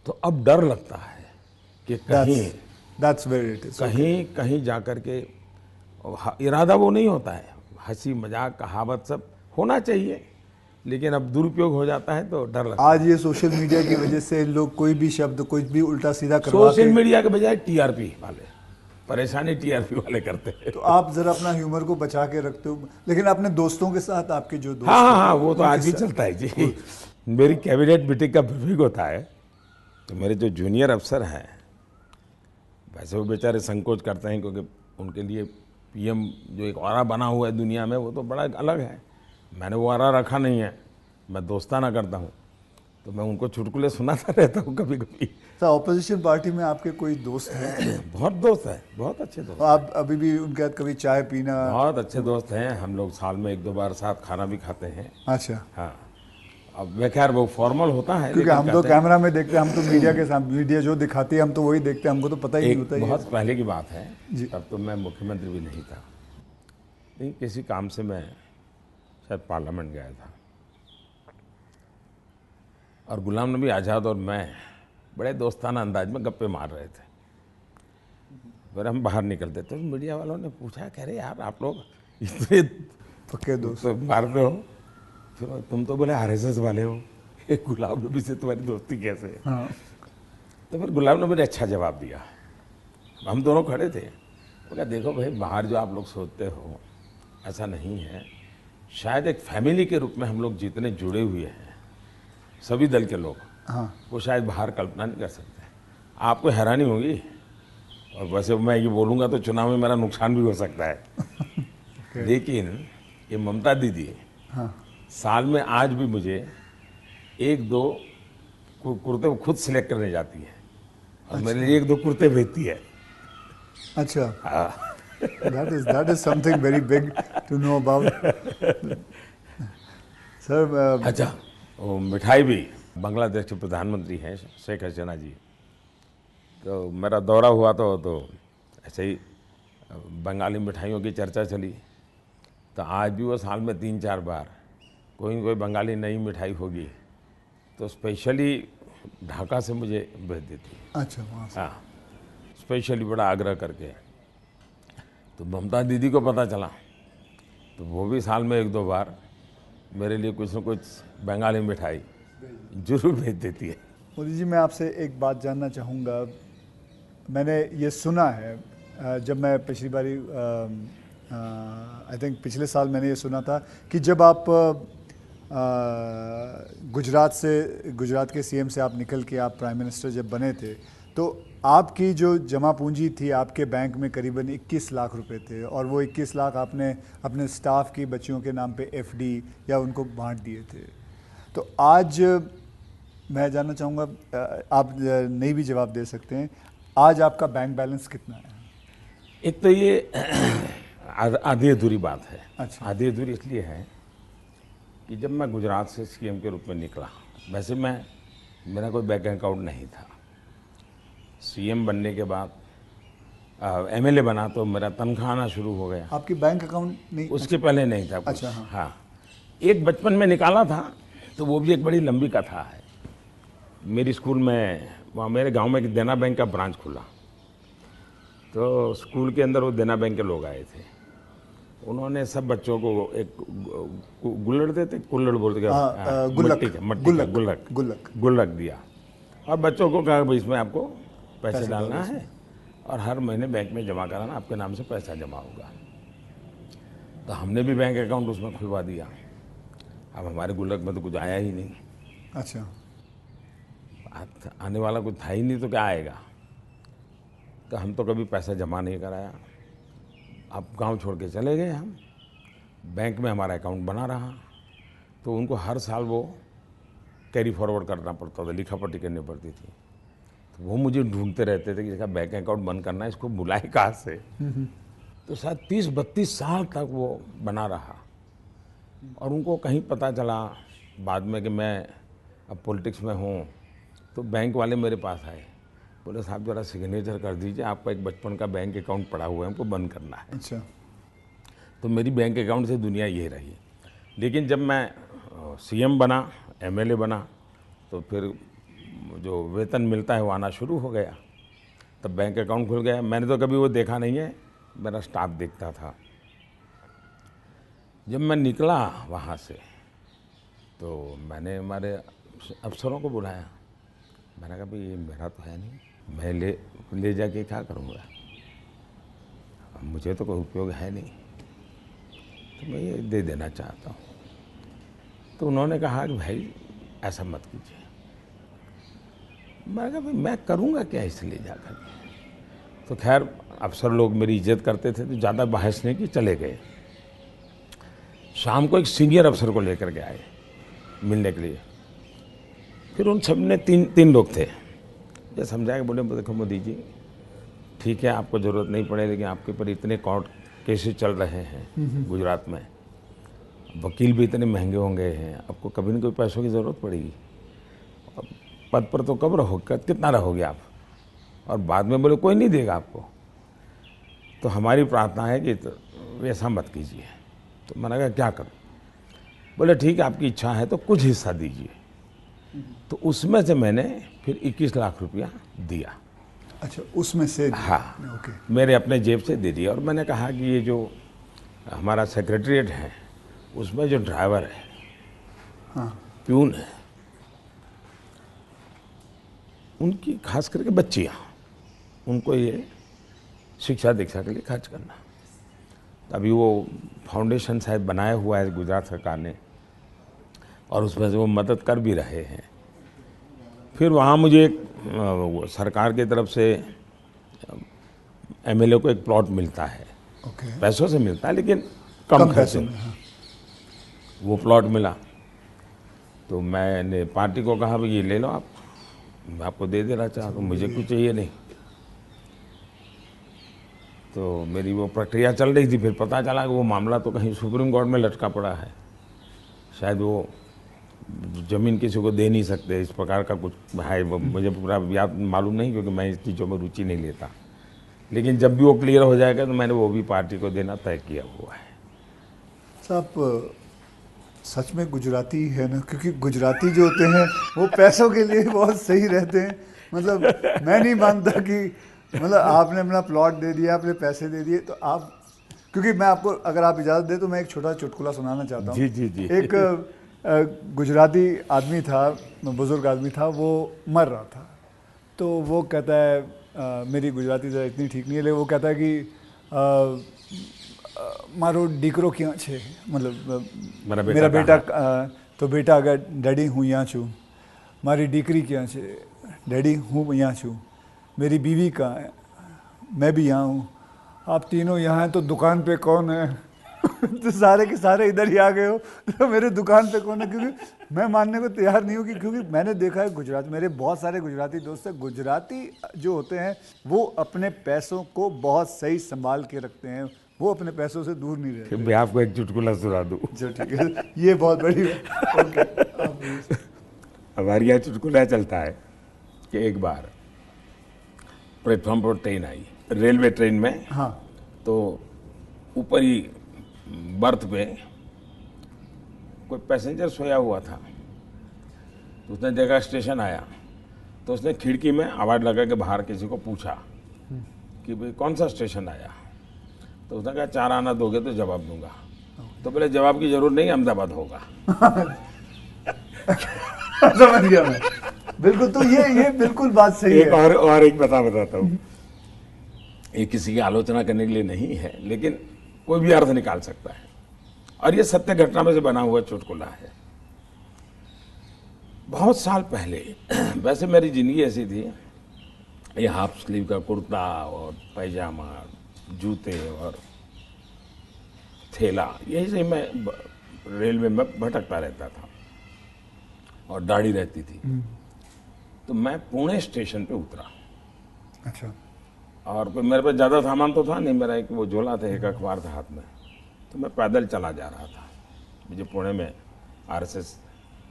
Speaker 2: तो अब डर लगता है कि कहीं जा कर के, इरादा वो नहीं होता है, हंसी मजाक कहावत सब होना चाहिए, लेकिन अब दुरुपयोग हो जाता है तो डर लगता है।
Speaker 1: आज ये सोशल मीडिया की वजह से लोग कोई भी शब्द कोई भी उल्टा सीधा करवा
Speaker 2: सोशल मीडिया के बजाय टीआरपी वाले, परेशानी टीआरपी वाले करते हैं।
Speaker 1: तो आप जरा अपना ह्यूमर को बचा के रखते हो, लेकिन अपने दोस्तों के साथ आपके जो दोस्त
Speaker 2: हाँ, वो तो आज भी चलता है जी। मेरी कैबिनेट मीटिंग का ब्रीफिंग होता है, तो मेरे जो जूनियर अफसर हैं, वैसे वो बेचारे संकोच करते हैं, क्योंकि उनके लिए पीएम जो एक ऑरा बना हुआ है दुनिया में, वो तो बड़ा अलग है। मैंने वो ऑरा रखा नहीं है, मैं दोस्ताना करता हूँ, तो मैं उनको चुटकुले सुनाता रहता हूँ कभी कभी।
Speaker 1: तो ऑपोजिशन पार्टी में आपके कोई दोस्त हैं?
Speaker 2: बहुत दोस्त हैं, बहुत अच्छे दोस्त।
Speaker 1: आप अभी भी उनके साथ कभी चाय पीना?
Speaker 2: बहुत अच्छे दोस्त हैं, हम लोग साल में 1-2 बार साथ खाना भी खाते हैं।
Speaker 1: अच्छा।
Speaker 2: हाँ, अब मैं खैर वो फॉर्मल होता है,
Speaker 1: क्योंकि
Speaker 2: लेकिन
Speaker 1: हम तो
Speaker 2: कहते हैं,
Speaker 1: कैमरा में देखते हैं, हम तो मीडिया के सामने, मीडिया जो दिखाती है हम तो वही देखते हैं, हमको तो पता ही नहीं
Speaker 2: एक
Speaker 1: होता
Speaker 2: बहुत
Speaker 1: ये।
Speaker 2: पहले की बात है,
Speaker 1: जी।
Speaker 2: तब तो मैं मुख्यमंत्री भी नहीं था, नहीं किसी काम से मैं शायद पार्लियामेंट गया था, और गुलाम नबी आज़ाद और मैं बड़े दोस्ताना अंदाज में गप्पे मार रहे थे। फिर हम बाहर निकलते तो मीडिया वालों ने पूछा, कह रहे यार आप लोग इतने
Speaker 1: पक्के दोस्त।
Speaker 2: तो मारते हो, फिर तुम तो बोले आरएसएस वाले हो, ये गुलाम नबी से तुम्हारी दोस्ती कैसे है?
Speaker 1: हाँ।
Speaker 2: तो फिर गुलाम नबी ने अच्छा जवाब दिया। हम दोनों खड़े थे, वो कहा देखो भाई, बाहर जो आप लोग सोचते हो ऐसा नहीं है, शायद एक फैमिली के रूप में हम लोग जितने जुड़े हुए हैं सभी दल के लोग,
Speaker 1: हाँ।
Speaker 2: वो शायद बाहर कल्पना नहीं कर सकते। आपको हैरानी होगी, और वैसे मैं ये बोलूँगा तो चुनाव में मेरा नुकसान भी हो सकता है लेकिन ये ममता दीदी
Speaker 1: हाँ।
Speaker 2: साल में आज भी मुझे 1-2 कुर्ते खुद सिलेक्ट करने जाती है, और मेरे लिए 1-2 कुर्ते भेजती है।
Speaker 1: अच्छा।
Speaker 2: हाँ।
Speaker 1: that is something very big to know about. Sir
Speaker 2: अच्छा, वो मिठाई भी, बांग्लादेश के प्रधानमंत्री हैं शेख हसीना जी, तो मेरा दौरा हुआ तो ऐसे ही बंगाली मिठाइयों की चर्चा चली, तो आज भी वो साल में 3-4 बार कोई न कोई बंगाली नई मिठाई होगी तो स्पेशली ढाका से मुझे भेज देती है।
Speaker 1: अच्छा, वहाँ से।
Speaker 2: हाँ, स्पेशली बड़ा आग्रह करके। तो ममता दीदी को पता चला तो वो भी साल में 1-2 बार मेरे लिए कुछ न कुछ बंगाली मिठाई जरूर भेज देती है।
Speaker 1: मोदी जी, मैं आपसे एक बात जानना चाहूँगा। मैंने ये सुना है, जब मैं पिछली बारी आई थिंक पिछले साल मैंने ये सुना था कि जब आप गुजरात के सीएम से आप निकल के आप प्राइम मिनिस्टर जब बने थे, तो आपकी जो जमा पूंजी थी आपके बैंक में करीबन 21 लाख रुपए थे, और वो 21 लाख आपने अपने स्टाफ की बच्चियों के नाम पे एफडी या उनको बांट दिए थे। तो आज मैं जानना चाहूँगा, आप नहीं भी जवाब दे सकते हैं, आज आपका बैंक बैलेंस कितना है?
Speaker 2: एक तो ये आधी अधूरी बात है।
Speaker 1: अच्छा।
Speaker 2: आधी अधूरी इसलिए है कि जब मैं गुजरात से सीएम के रूप में निकला, वैसे मेरा कोई बैंक अकाउंट नहीं था। सीएम बनने के बाद एमएलए बना तो मेरा तनख्वाह आना शुरू हो गया।
Speaker 1: आपकी बैंक अकाउंट नहीं?
Speaker 2: उसके पहले नहीं था कुछ।
Speaker 1: अच्छा। हाँ।
Speaker 2: हाँ, एक बचपन में निकाला था, तो वो भी एक बड़ी लंबी कथा है। मेरी स्कूल में, वहाँ मेरे गांव में एक देना बैंक का ब्रांच खुला, तो स्कूल के अंदर वो देना बैंक के लोग आए थे। उन्होंने सब बच्चों को एक गुल्लड़ देते, कुल्लड़ बोलते, गुल्लक दिया, और बच्चों को कहा भाई इसमें आपको पैसे डालना है और हर महीने बैंक में जमा कराना, आपके नाम से पैसा जमा होगा। तो हमने भी बैंक अकाउंट उसमें खुलवा दिया। अब हमारे गुल्लक में तो कुछ आया ही नहीं।
Speaker 1: अच्छा।
Speaker 2: आने वाला कुछ था ही नहीं, तो क्या आएगा? तो हम तो कभी पैसा जमा नहीं कराया। अब गांव छोड़ के चले गए हम, बैंक में हमारा अकाउंट बना रहा, तो उनको हर साल वो कैरी फॉरवर्ड करना पड़ता था, लिखा पढ़ी करनी पड़ती थी। तो वो मुझे ढूंढते रहते थे कि इसका बैंक अकाउंट बंद करना है, इसको बुलाए कहाँ से। तो शायद 30-32 साल तक वो बना रहा, और उनको कहीं पता चला बाद में कि मैं अब पॉलिटिक्स में हूँ, तो बैंक वाले मेरे पास आए, बोले साहब जरा सिग्नेचर कर दीजिए, आपका एक बचपन का बैंक अकाउंट पड़ा हुआ है, हमको बंद करना है।
Speaker 1: अच्छा।
Speaker 2: तो मेरी बैंक अकाउंट से दुनिया ये रही। लेकिन जब मैं सीएम बना, एमएलए बना, तो फिर जो वेतन मिलता है वो आना शुरू हो गया, तब बैंक अकाउंट खुल गया। मैंने तो कभी वो देखा नहीं है, मेरा स्टाफ देखता था। जब मैं निकला वहाँ से, तो मैंने हमारे अफसरों को बुलाया, मैंने कहा भाई ये मेरा तो है नहीं, मैं ले जाके क्या करूँगा, मुझे तो कोई उपयोग है नहीं, तो मैं ये दे देना चाहता हूँ। तो उन्होंने कहा कि भाई ऐसा मत कीजिए। मैंने कहा भाई मैं करूँगा क्या इसलिए जा कर के। तो खैर अफसर लोग मेरी इज्जत करते थे, तो ज़्यादा बहस नहीं की, चले गए। शाम को एक सीनियर अफसर को लेकर के आए मिलने के लिए। फिर उन सब ने तीन लोग थे, ये समझाया कि बोले देखो मोदी जी, ठीक है आपको ज़रूरत नहीं पड़े, लेकिन आपके ऊपर इतने कोर्ट केसेस चल रहे हैं गुजरात में, वकील भी इतने महंगे होंगे हैं, आपको कभी न कभी पैसों की ज़रूरत पड़ेगी। अब पद पर तो कब रहोगे, कितना रहोगे आप, और बाद में बोले कोई नहीं देगा आपको। तो हमारी प्रार्थना है कि ऐसा मत कीजिए। तो मैंने कहा क्या करूं? बोले ठीक है, आपकी इच्छा है तो कुछ हिस्सा दीजिए। तो उसमें से मैंने फिर 21 लाख रुपया दिया।
Speaker 1: अच्छा, उसमें से
Speaker 2: हाँ,
Speaker 1: ओके।
Speaker 2: मेरे अपने जेब से दे दिया। और मैंने कहा कि ये जो हमारा सेक्रेटरीट है उसमें जो ड्राइवर है,
Speaker 1: हाँ,
Speaker 2: प्यून है, उनकी खास करके बच्चियाँ, उनको ये शिक्षा दीक्षा के लिए खर्च करना। अभी वो फाउंडेशन शायद बनाया हुआ है गुजरात सरकार ने, और उसमें से वो मदद कर भी रहे हैं। फिर वहाँ मुझे सरकार की तरफ से एमएलए को एक प्लॉट मिलता है,
Speaker 1: ओके।
Speaker 2: पैसों से मिलता है लेकिन कम खर्चे में।
Speaker 1: हाँ।
Speaker 2: वो प्लॉट मिला तो मैंने पार्टी को कहा भाई ये ले लो आप, मैं आपको दे देना चाहता हूँ, मुझे कुछ चाहिए नहीं। तो मेरी वो प्रक्रिया चल रही थी। फिर पता चला कि वो मामला तो कहीं सुप्रीम कोर्ट में लटका पड़ा है, शायद वो ज़मीन किसी को दे नहीं सकते, इस प्रकार का कुछ है। वो मुझे पूरा याद मालूम नहीं, क्योंकि मैं इस चीज़ों में रुचि नहीं लेता। लेकिन जब भी वो क्लियर हो जाएगा तो मैंने वो भी पार्टी को देना तय किया हुआ है।
Speaker 1: साहब सच में गुजराती है ना, क्योंकि गुजराती जो होते हैं वो पैसों के लिए बहुत सही रहते हैं। मतलब मैं नहीं मानता कि मतलब आपने अपना प्लॉट दे दिया, आपने पैसे दे दिए, तो आप, क्योंकि मैं आपको, अगर आप इजाज़त दें तो मैं एक छोटा चुटकुला सुनाना चाहता हूँ।
Speaker 2: जी जी जी।
Speaker 1: एक गुजराती आदमी था, बुज़ुर्ग आदमी था, वो मर रहा था। तो वो कहता है, मेरी गुजराती ज़रा इतनी ठीक नहीं है, लेकिन वो कहता है कि मारो दीकरो क्यां छे, मतलब मेरा बेटा तो बेटा अगर डैडी हूँ यहाँ छू, मारी दीकरी क्यां छे, डैडी हूँ यहाँ छू, मेरी बीवी कहाँ है, मैं भी यहाँ हूँ, आप तीनों यहाँ हैं तो दुकान पे कौन है? तो सारे के सारे इधर ही आ गए हो, तो मेरे दुकान पे कौन है? क्योंकि मैं मानने को तैयार नहीं हूँ कि, क्योंकि मैंने देखा है गुजरात, मेरे बहुत सारे गुजराती दोस्त हैं, गुजराती जो होते हैं वो अपने पैसों को बहुत सही संभाल के रखते हैं, वो अपने पैसों से दूर नहीं रहते।
Speaker 2: मैं आपको एक चुटकुला सुना दूँ।
Speaker 1: जो ठीक है, ये बहुत बड़ी बात। ओके।
Speaker 2: हमारे यहाँ चुटकुला चलता है कि एक बार प्लेटफॉर्म पर ट्रेन आई, रेलवे ट्रेन में।
Speaker 1: हाँ,
Speaker 2: तो ऊपर ही बर्थ पे कोई पैसेंजर सोया हुआ था। तो उसने देखा स्टेशन आया, तो उसने खिड़की में आवाज़ लगा के बाहर किसी को पूछा कि भाई कौन सा स्टेशन आया। तो उसने कहा 4 आना दोगे तो जवाब दूंगा। तो बोले जवाब की जरूरत नहीं, अहमदाबाद होगा।
Speaker 1: समझ गया मैं, बिल्कुल। तो ये बिल्कुल बात सही
Speaker 2: एक
Speaker 1: है।
Speaker 2: और एक बताता हूँ, ये किसी की आलोचना करने के लिए नहीं है, लेकिन कोई भी अर्थ निकाल सकता है, और ये सत्य घटना में से बना हुआ चुटकुला है। बहुत साल पहले, वैसे मेरी जिंदगी ऐसी थी, ये हाफ स्लीव का कुर्ता और पैजामा, जूते और थैला, यही से मैं रेलवे में भटकता रहता था, और दाढ़ी रहती थी। तो मैं पुणे स्टेशन पे उतरा।
Speaker 1: अच्छा।
Speaker 2: और कोई मेरे पास ज़्यादा सामान तो था नहीं, मेरा एक वो झोला था, एक अखबार था हाथ में। तो मैं पैदल चला जा रहा था, मुझे पुणे में आरएसएस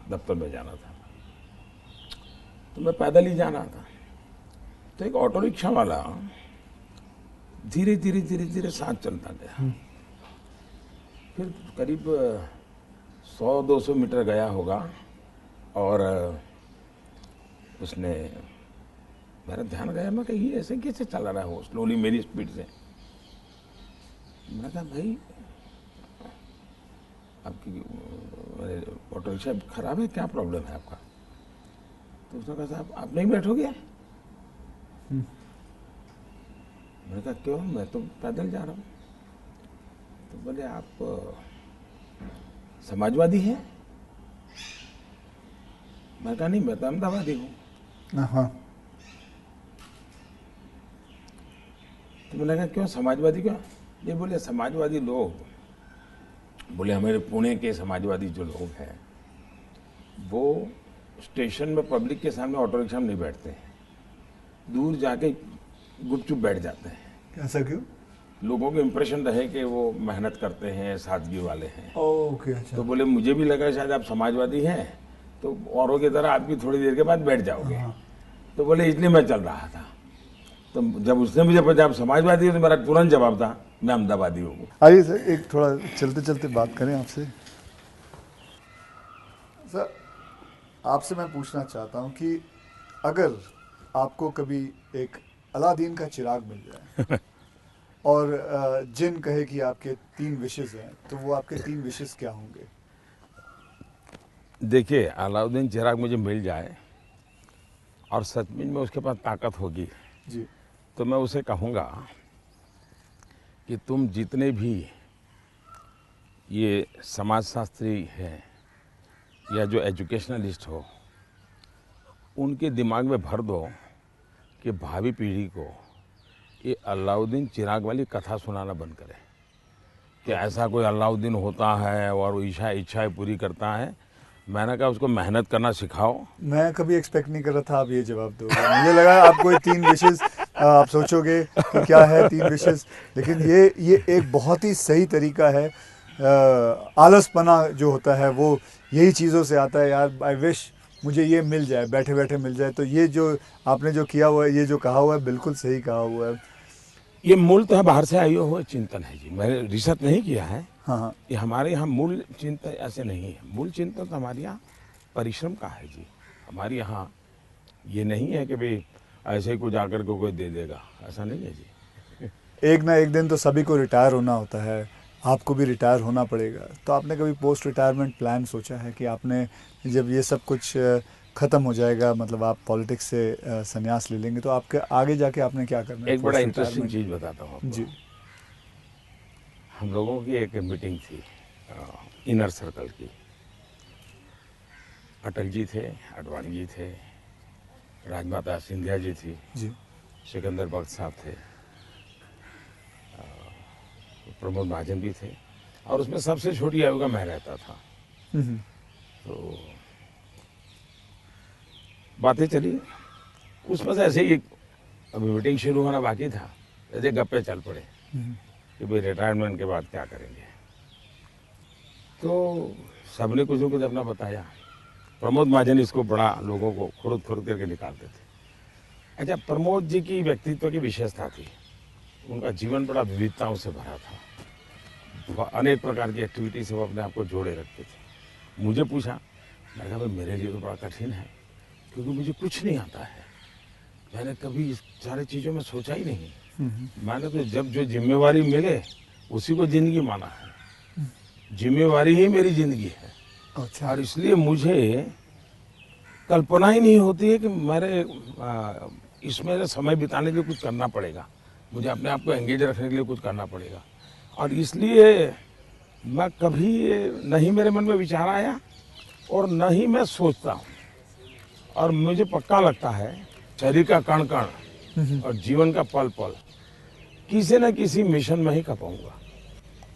Speaker 2: दफ्तर में जाना था। तो मैं पैदल ही जा रहा था। तो एक ऑटो रिक्शा वाला धीरे धीरे धीरे धीरे साथ चलता गया। फिर करीब 100-200 मीटर गया होगा, और उसने, मेरा ध्यान गया, मैं कही ऐसे कैसे चला रहा हो स्लोली मेरी स्पीड से। मैंने कहा भाई आपकी ऑटो रिक्शा खराब है, क्या प्रॉब्लम है आपका? तो उसने कहा साहब आप नहीं बैठोगे? मैंने कहा क्यों, मैं तो पैदल जा रहा हूँ। तो बोले आप समाजवादी हैं? मैं कहा नहीं, मैं तो अहमदाबादी हूँ।
Speaker 1: हाँ।
Speaker 2: तो मैंने कहा क्यों समाजवादी क्यों? ये बोले समाजवादी लोग, बोले हमारे पुणे के समाजवादी जो लोग हैं वो स्टेशन में पब्लिक के सामने ऑटो रिक्शा में नहीं बैठते हैं, दूर जाके गुपचुप बैठ जाते हैं।
Speaker 1: ऐसा क्यों?
Speaker 2: लोगों को इम्प्रेशन रहे कि वो मेहनत करते हैं, सादगी वाले हैं।
Speaker 1: ओके, अच्छा।
Speaker 2: तो बोले मुझे भी लगा शायद आप समाजवादी हैं, तो औरों की तरह आप भी थोड़ी देर के बाद बैठ जाओगे। तो बोले इसलिए मैं चल रहा था। तो जब उसने मुझे पूछा आप समाजवादी हो, तो मेरा तुरंत जवाब था मैं अहमदाबादी हूँ।
Speaker 1: आइए सर, एक थोड़ा चलते चलते बात करें आपसे। सर, आपसे मैं पूछना चाहता हूँ कि अगर आपको कभी एक अलादीन का चिराग मिल जाए और जिन कहे कि आपके 3 विशेस हैं, तो वो आपके 3 विशेस क्या होंगे?
Speaker 2: देखिए, अलाउद्दीन चिराग मुझे मिल जाए और सचमुच में उसके पास ताकत होगी,
Speaker 1: जी।
Speaker 2: तो मैं उसे कहूँगा कि तुम जितने भी ये समाजशास्त्री हैं या जो एजुकेशनलिस्ट हो, उनके दिमाग में भर दो कि भावी पीढ़ी को ये अलाउद्दीन चिराग वाली कथा सुनाना बंद करें कि ऐसा कोई अलाउद्दीन होता है और वो इच्छाएं पूरी करता है। मैंने कहा उसको मेहनत करना सिखाओ।
Speaker 1: मैं कभी एक्सपेक्ट नहीं कर रहा था आप ये जवाब दोगे। मुझे लगा आप कोई 3 विशेस आप सोचोगे कि क्या है 3 विशेस, लेकिन ये एक बहुत ही सही तरीका है। आलसपना जो होता है वो यही चीज़ों से आता है। यार, आई विश मुझे ये मिल जाए, बैठे बैठे मिल जाए। तो ये जो आपने जो किया हुआ है, ये जो कहा हुआ है, बिल्कुल सही कहा हुआ है।
Speaker 2: ये मूल तो है बाहर से आई हुआ चिंतन है जी, मैंने रिसर्च नहीं किया है।
Speaker 1: हाँ, हाँ।
Speaker 2: ये हमारे यहाँ मूल चिंतन ऐसे नहीं है। मूल चिंतन तो हमारे यहाँ परिश्रम का है जी। हमारे यहाँ ये नहीं है कि भाई ऐसे ही कुछ आकर को कोई दे देगा, ऐसा नहीं है जी।
Speaker 1: एक ना एक दिन तो सभी को रिटायर होना होता है, आपको भी रिटायर होना पड़ेगा। तो आपने कभी पोस्ट रिटायरमेंट प्लान सोचा है कि आपने जब ये सब कुछ ख़त्म हो जाएगा, मतलब आप पॉलिटिक्स से संन्यास ले लेंगे, तो आपके आगे जाके आपने क्या करना है?
Speaker 2: एक बड़ा
Speaker 1: पोस्ट
Speaker 2: इंटरेस्टिंग
Speaker 1: रिटायरमेंट।
Speaker 2: चीज़ बताता हूँ आपको।
Speaker 1: जी।
Speaker 2: हम लोगों की एक मीटिंग थी इनर सर्कल की। अटल जी थे, आडवाणी जी थे, राजमाता सिंधिया जी थी,
Speaker 1: जी।
Speaker 2: सिकंदर बख्त साहब थे, प्रमोद महाजन भी थे, और उसमें सबसे छोटी आयु का मैं रहता था। तो बातें चली, उसमें से ऐसे ही अभी मीटिंग शुरू होना बाकी था, ऐसे गप्पे चल पड़े कि भाई रिटायरमेंट के बाद क्या करेंगे। तो सबने कुछ न कुछ अपना बताया। प्रमोद महाजन इसको बड़ा लोगों को खुद करके निकालते थे। अच्छा, प्रमोद जी की व्यक्तित्व की विशेषता थी, उनका जीवन बड़ा विविधताओं से भरा था। अनेक प्रकार की एक्टिविटी से वो अपने आप को जोड़े रखते थे। मुझे पूछा, मैंने कहा भाई मेरे लिए तो बड़ा कठिन है, क्योंकि मुझे कुछ नहीं आता है। मैंने कभी इस सारी चीज़ों में सोचा ही नहीं। मैंने तो जब जो जिम्मेवारी मिले उसी को जिंदगी माना है। जिम्मेवारी ही मेरी जिंदगी है।
Speaker 1: अच्छा।
Speaker 2: और इसलिए मुझे कल्पना ही नहीं होती है कि मेरे इसमें समय बिताने के लिए कुछ करना पड़ेगा, मुझे अपने आप को एंगेज रखने के लिए कुछ करना पड़ेगा। और इसलिए मैं कभी नहीं मेरे मन में विचार आया और न ही मैं सोचता हूँ। और मुझे पक्का लगता है शरीर का कण कण और जीवन का पल पल किसी न किसी मिशन में ही खपाऊंगा।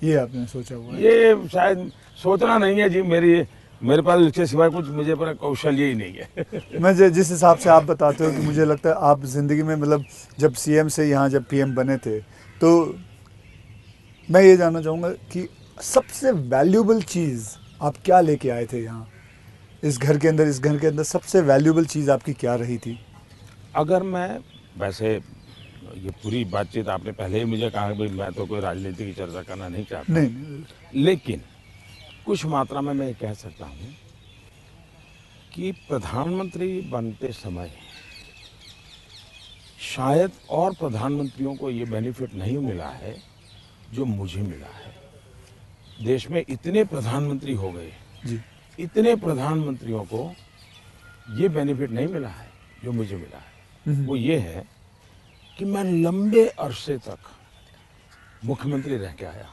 Speaker 1: ये आपने सोचा हुआ है?
Speaker 2: ये शायद सोचना नहीं है जी, मेरे पास इसके सिवाय कुछ मुझे पर कौशल्य ही नहीं है।
Speaker 1: मैं जिस हिसाब से आप बताते हो कि मुझे लगता है आप ज़िंदगी में, मतलब जब सीएम से यहाँ जब पीएम बने थे, तो मैं ये जानना चाहूँगा कि सबसे वैल्यूबल चीज़ आप क्या लेके आए थे यहाँ, इस घर के अंदर सबसे वैल्यूबल चीज़ आपकी क्या रही थी?
Speaker 2: अगर मैं, वैसे ये पूरी बातचीत आपने पहले ही मुझे कहा कि मैं तो कोई राजनीति की चर्चा करना नहीं चाहता,
Speaker 1: नहीं।
Speaker 2: लेकिन कुछ मात्रा में मैं कह सकता हूँ कि प्रधानमंत्री बनते समय शायद और प्रधानमंत्रियों को ये बेनिफिट नहीं मिला है जो मुझे मिला है। देश में इतने प्रधानमंत्री हो गए
Speaker 1: जी।
Speaker 2: इतने प्रधानमंत्रियों को ये बेनिफिट नहीं मिला है जो मुझे मिला है। वो ये है कि मैं लंबे अरसे तक मुख्यमंत्री रह के आया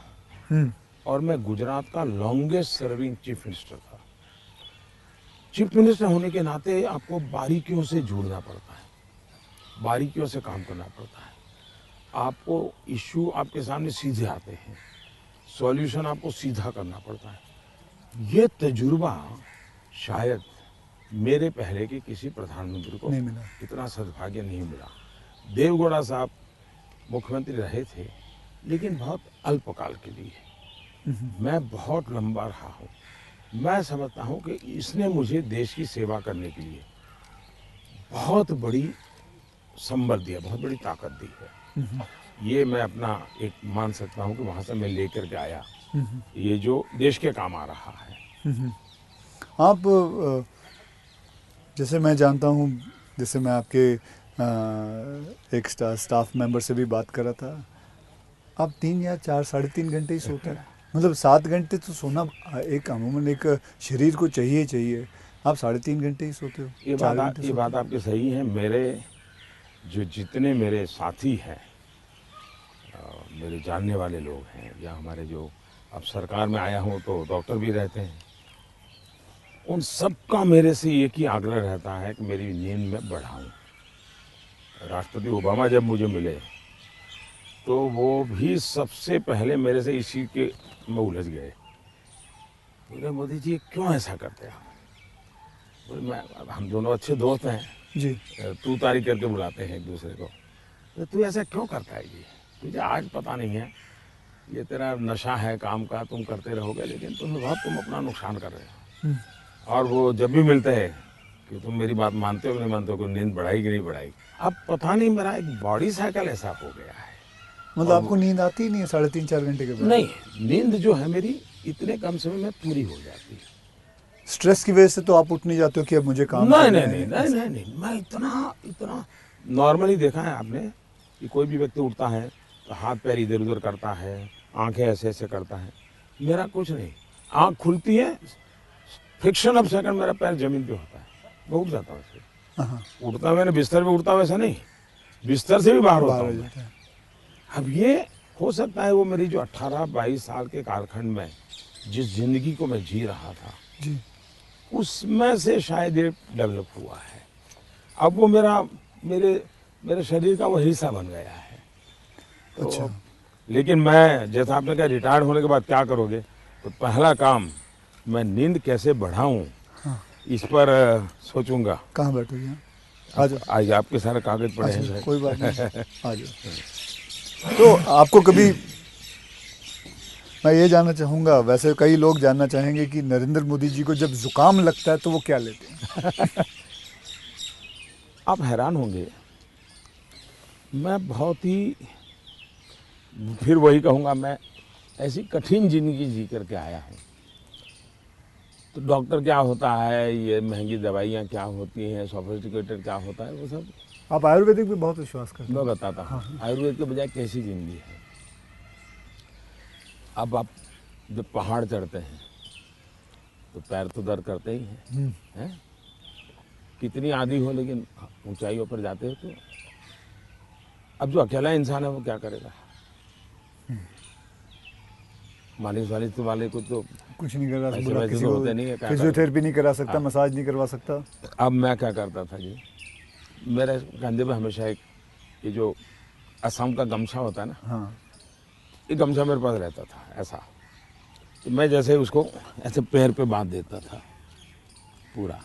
Speaker 2: हूँ और मैं गुजरात का लॉन्गेस्ट सर्विंग चीफ मिनिस्टर था। चीफ मिनिस्टर होने के नाते आपको बारीकियों से जुड़ना पड़ता है, बारीकियों से काम करना पड़ता है। आपको इश्यू आपके सामने सीधे आते हैं, सॉल्यूशन आपको सीधा करना पड़ता है। ये तजुर्बा शायद मेरे पहले के किसी प्रधानमंत्री को
Speaker 1: नहीं मिला।
Speaker 2: इतना सद्भाग्य नहीं मिला। देवगौड़ा साहब मुख्यमंत्री रहे थे, लेकिन बहुत अल्पकाल के लिए। मैं बहुत लंबा रहा हूँ। मैं समझता हूँ कि इसने मुझे देश की सेवा करने के लिए बहुत बड़ी संबल दिया, बहुत बड़ी ताकत दी है। ये मैं अपना एक मान सकता हूँ कि वहाँ से मैं लेकर के आया, ये जो देश के काम आ रहा है।
Speaker 1: आप जैसे मैं जानता हूँ, जैसे मैं आपके एक स्टाफ मेंबर से भी बात कर रहा था, आप 3 या 4 साढ़े 3 घंटे ही सोते हैं। मतलब 7 घंटे तो सोना एक अमूमन एक शरीर को चाहिए ही चाहिए। आप 3.5 घंटे ही सोते हो,
Speaker 2: ये
Speaker 1: 4
Speaker 2: बात
Speaker 1: घंटे
Speaker 2: ये
Speaker 1: सोते
Speaker 2: बात आपकी सही है। मेरे जो जितने मेरे साथी हैं, मेरे जानने वाले लोग हैं, या हमारे जो अब सरकार में आया हूँ तो डॉक्टर भी रहते हैं, उन सबका मेरे से एक ही आग्रह रहता है कि मेरी नींद में बढ़ाऊं। राष्ट्रपति ओबामा जब मुझे मिले तो वो भी सबसे पहले मेरे से इसी के में उलझ गए। बोले मोदी जी क्यों ऐसा करते हैं आप? बोले मैं, हम दोनों अच्छे दोस्त हैं
Speaker 1: जी।
Speaker 2: तू तारी करके बुलाते हैं एक दूसरे को। तो तू ऐसा क्यों करता है जी? तुझे आज पता नहीं है, ये तेरा नशा है काम का, तुम करते रहोगे लेकिन तुम अपना नुकसान कर रहे हो। और वो जब भी मिलते हैं कि तुम मेरी बात मानते हो नहीं मानते हो, कि नींद बढ़ाई कि नहीं बढ़ाई। अब पता नहीं मेरा एक बॉडी साइकिल ऐसा हो गया है।
Speaker 1: मतलब आपको नींद आती ही नहीं है 3.5-4 घंटे के बाद?
Speaker 2: नहीं, नींद जो है मेरी इतने कम समय में पूरी हो जाती है।
Speaker 1: स्ट्रेस की वजह से तो आप उठ नहीं जाते हो कि अब मुझे काम
Speaker 2: नहीं
Speaker 1: करना
Speaker 2: नहीं
Speaker 1: है?
Speaker 2: नहीं नहीं नहीं, मैं इतना नॉर्मली देखा है आपने कि कोई भी व्यक्ति उठता है तो हाथ पैर इधर उधर करता है, आंखें ऐसे ऐसे करता है। मेरा कुछ नहीं, आंख खुलती है, फ्रिक्शन ऑफ सेकंड मेरा पैर जमीन पे होता है, मैं उठ जाता हूँ उससे।
Speaker 1: हाँ,
Speaker 2: उठता मैंने बिस्तर पे उठता वैसा नहीं, बिस्तर से भी बाहर होता
Speaker 1: बाहर हो
Speaker 2: हूँ
Speaker 1: जाता है।
Speaker 2: अब ये हो सकता है वो मेरी जो 18-22 साल के कालखंड में जिस जिंदगी को मैं जी रहा था
Speaker 1: जी।
Speaker 2: उसमें से शायद ये डेवलप हुआ है। अब वो मेरे शरीर का वो हिस्सा बन गया है। तो
Speaker 1: अच्छा।
Speaker 2: लेकिन मैं, जैसा आपने कहा रिटायर्ड होने के बाद क्या करोगे, तो पहला काम मैं नींद कैसे बढ़ाऊं,
Speaker 1: हाँ।
Speaker 2: इस पर सोचूंगा।
Speaker 1: कहाँ बैठोगे आप? आ जाओ।
Speaker 2: आज आपके सारे कागज पड़े हैं
Speaker 1: अच्छा,
Speaker 2: शायद।
Speaker 1: कोई बात नहीं, आ जाओ। तो आपको कभी, मैं ये जानना चाहूँगा, वैसे कई लोग जानना चाहेंगे कि नरेंद्र मोदी जी को जब जुकाम लगता है तो वो क्या लेते हैं?
Speaker 2: आप हैरान होंगे, मैं बहुत ही, फिर वही कहूँगा, मैं ऐसी कठिन जिंदगी जी करके आया हूँ। तो डॉक्टर क्या होता है, ये महंगी दवाइयाँ क्या होती हैं, सोफिस्टिकेटेड क्या होता है, वो सब
Speaker 1: आप आयुर्वेदिक पे बहुत विश्वास करते
Speaker 2: मैं
Speaker 1: हैं?
Speaker 2: बताता हूँ। आयुर्वेद के बजाय कैसी जिंदगी है। अब आप जब पहाड़ चढ़ते हैं तो पैर तो दर्द करते ही हैं, कितनी आदि हो, लेकिन ऊंचाइयों पर जाते हो तो अब जो अकेला इंसान है वो क्या करेगा? मालिश वालिश वाले को तो
Speaker 1: कुछ नहीं कर रहा,
Speaker 2: पैसे
Speaker 1: बोला
Speaker 2: वैसे
Speaker 1: किसी
Speaker 2: तो
Speaker 1: को
Speaker 2: होते नहीं है, क्या
Speaker 1: फिजियोथेरेपी नहीं करा सकता,
Speaker 2: हाँ।
Speaker 1: मसाज नहीं करवा सकता।
Speaker 2: अब मैं क्या करता था जी, मेरे कंधे पे हमेशा एक ये जो असम का गमछा होता है ना,
Speaker 1: हाँ।
Speaker 2: ये गमछा मेरे पास रहता था ऐसा। तो मैं जैसे उसको ऐसे पैर पे बांध देता था पूरा,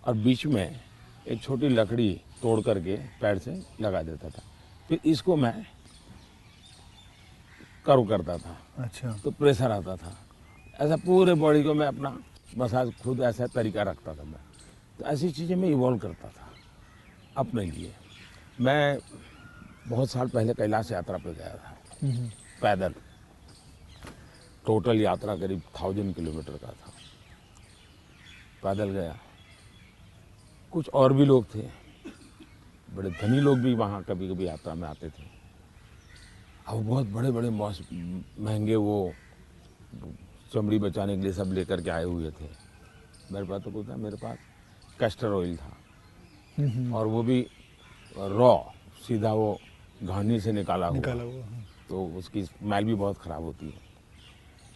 Speaker 2: और बीच में एक छोटी लकड़ी तोड़ करके पैर से लगा देता था। फिर इसको मैं कर्व करता था,
Speaker 1: अच्छा।
Speaker 2: तो प्रेशर आता था। ऐसा पूरे बॉडी को मैं अपना मसाज खुद ऐसा तरीका रखता था मैं। तो ऐसी चीज़ें मैं इवॉल्व करता था अपने लिए। मैं बहुत साल पहले कैलाश यात्रा पे गया था पैदल। टोटल यात्रा करीब 1000 किलोमीटर का था, पैदल गया। कुछ और भी लोग थे, बड़े धनी लोग भी वहाँ कभी कभी यात्रा में आते थे। अब बहुत बड़े बड़े महंगे वो चमड़ी बचाने के लिए सब लेकर के आए हुए थे। मेरे पास तो कुछ था, मेरे पास कैस्टर ऑयल था, और वो भी रॉ, सीधा वो घानी से निकाला हुआ।
Speaker 1: हाँ।
Speaker 2: तो उसकी स्मेल भी बहुत ख़राब होती है,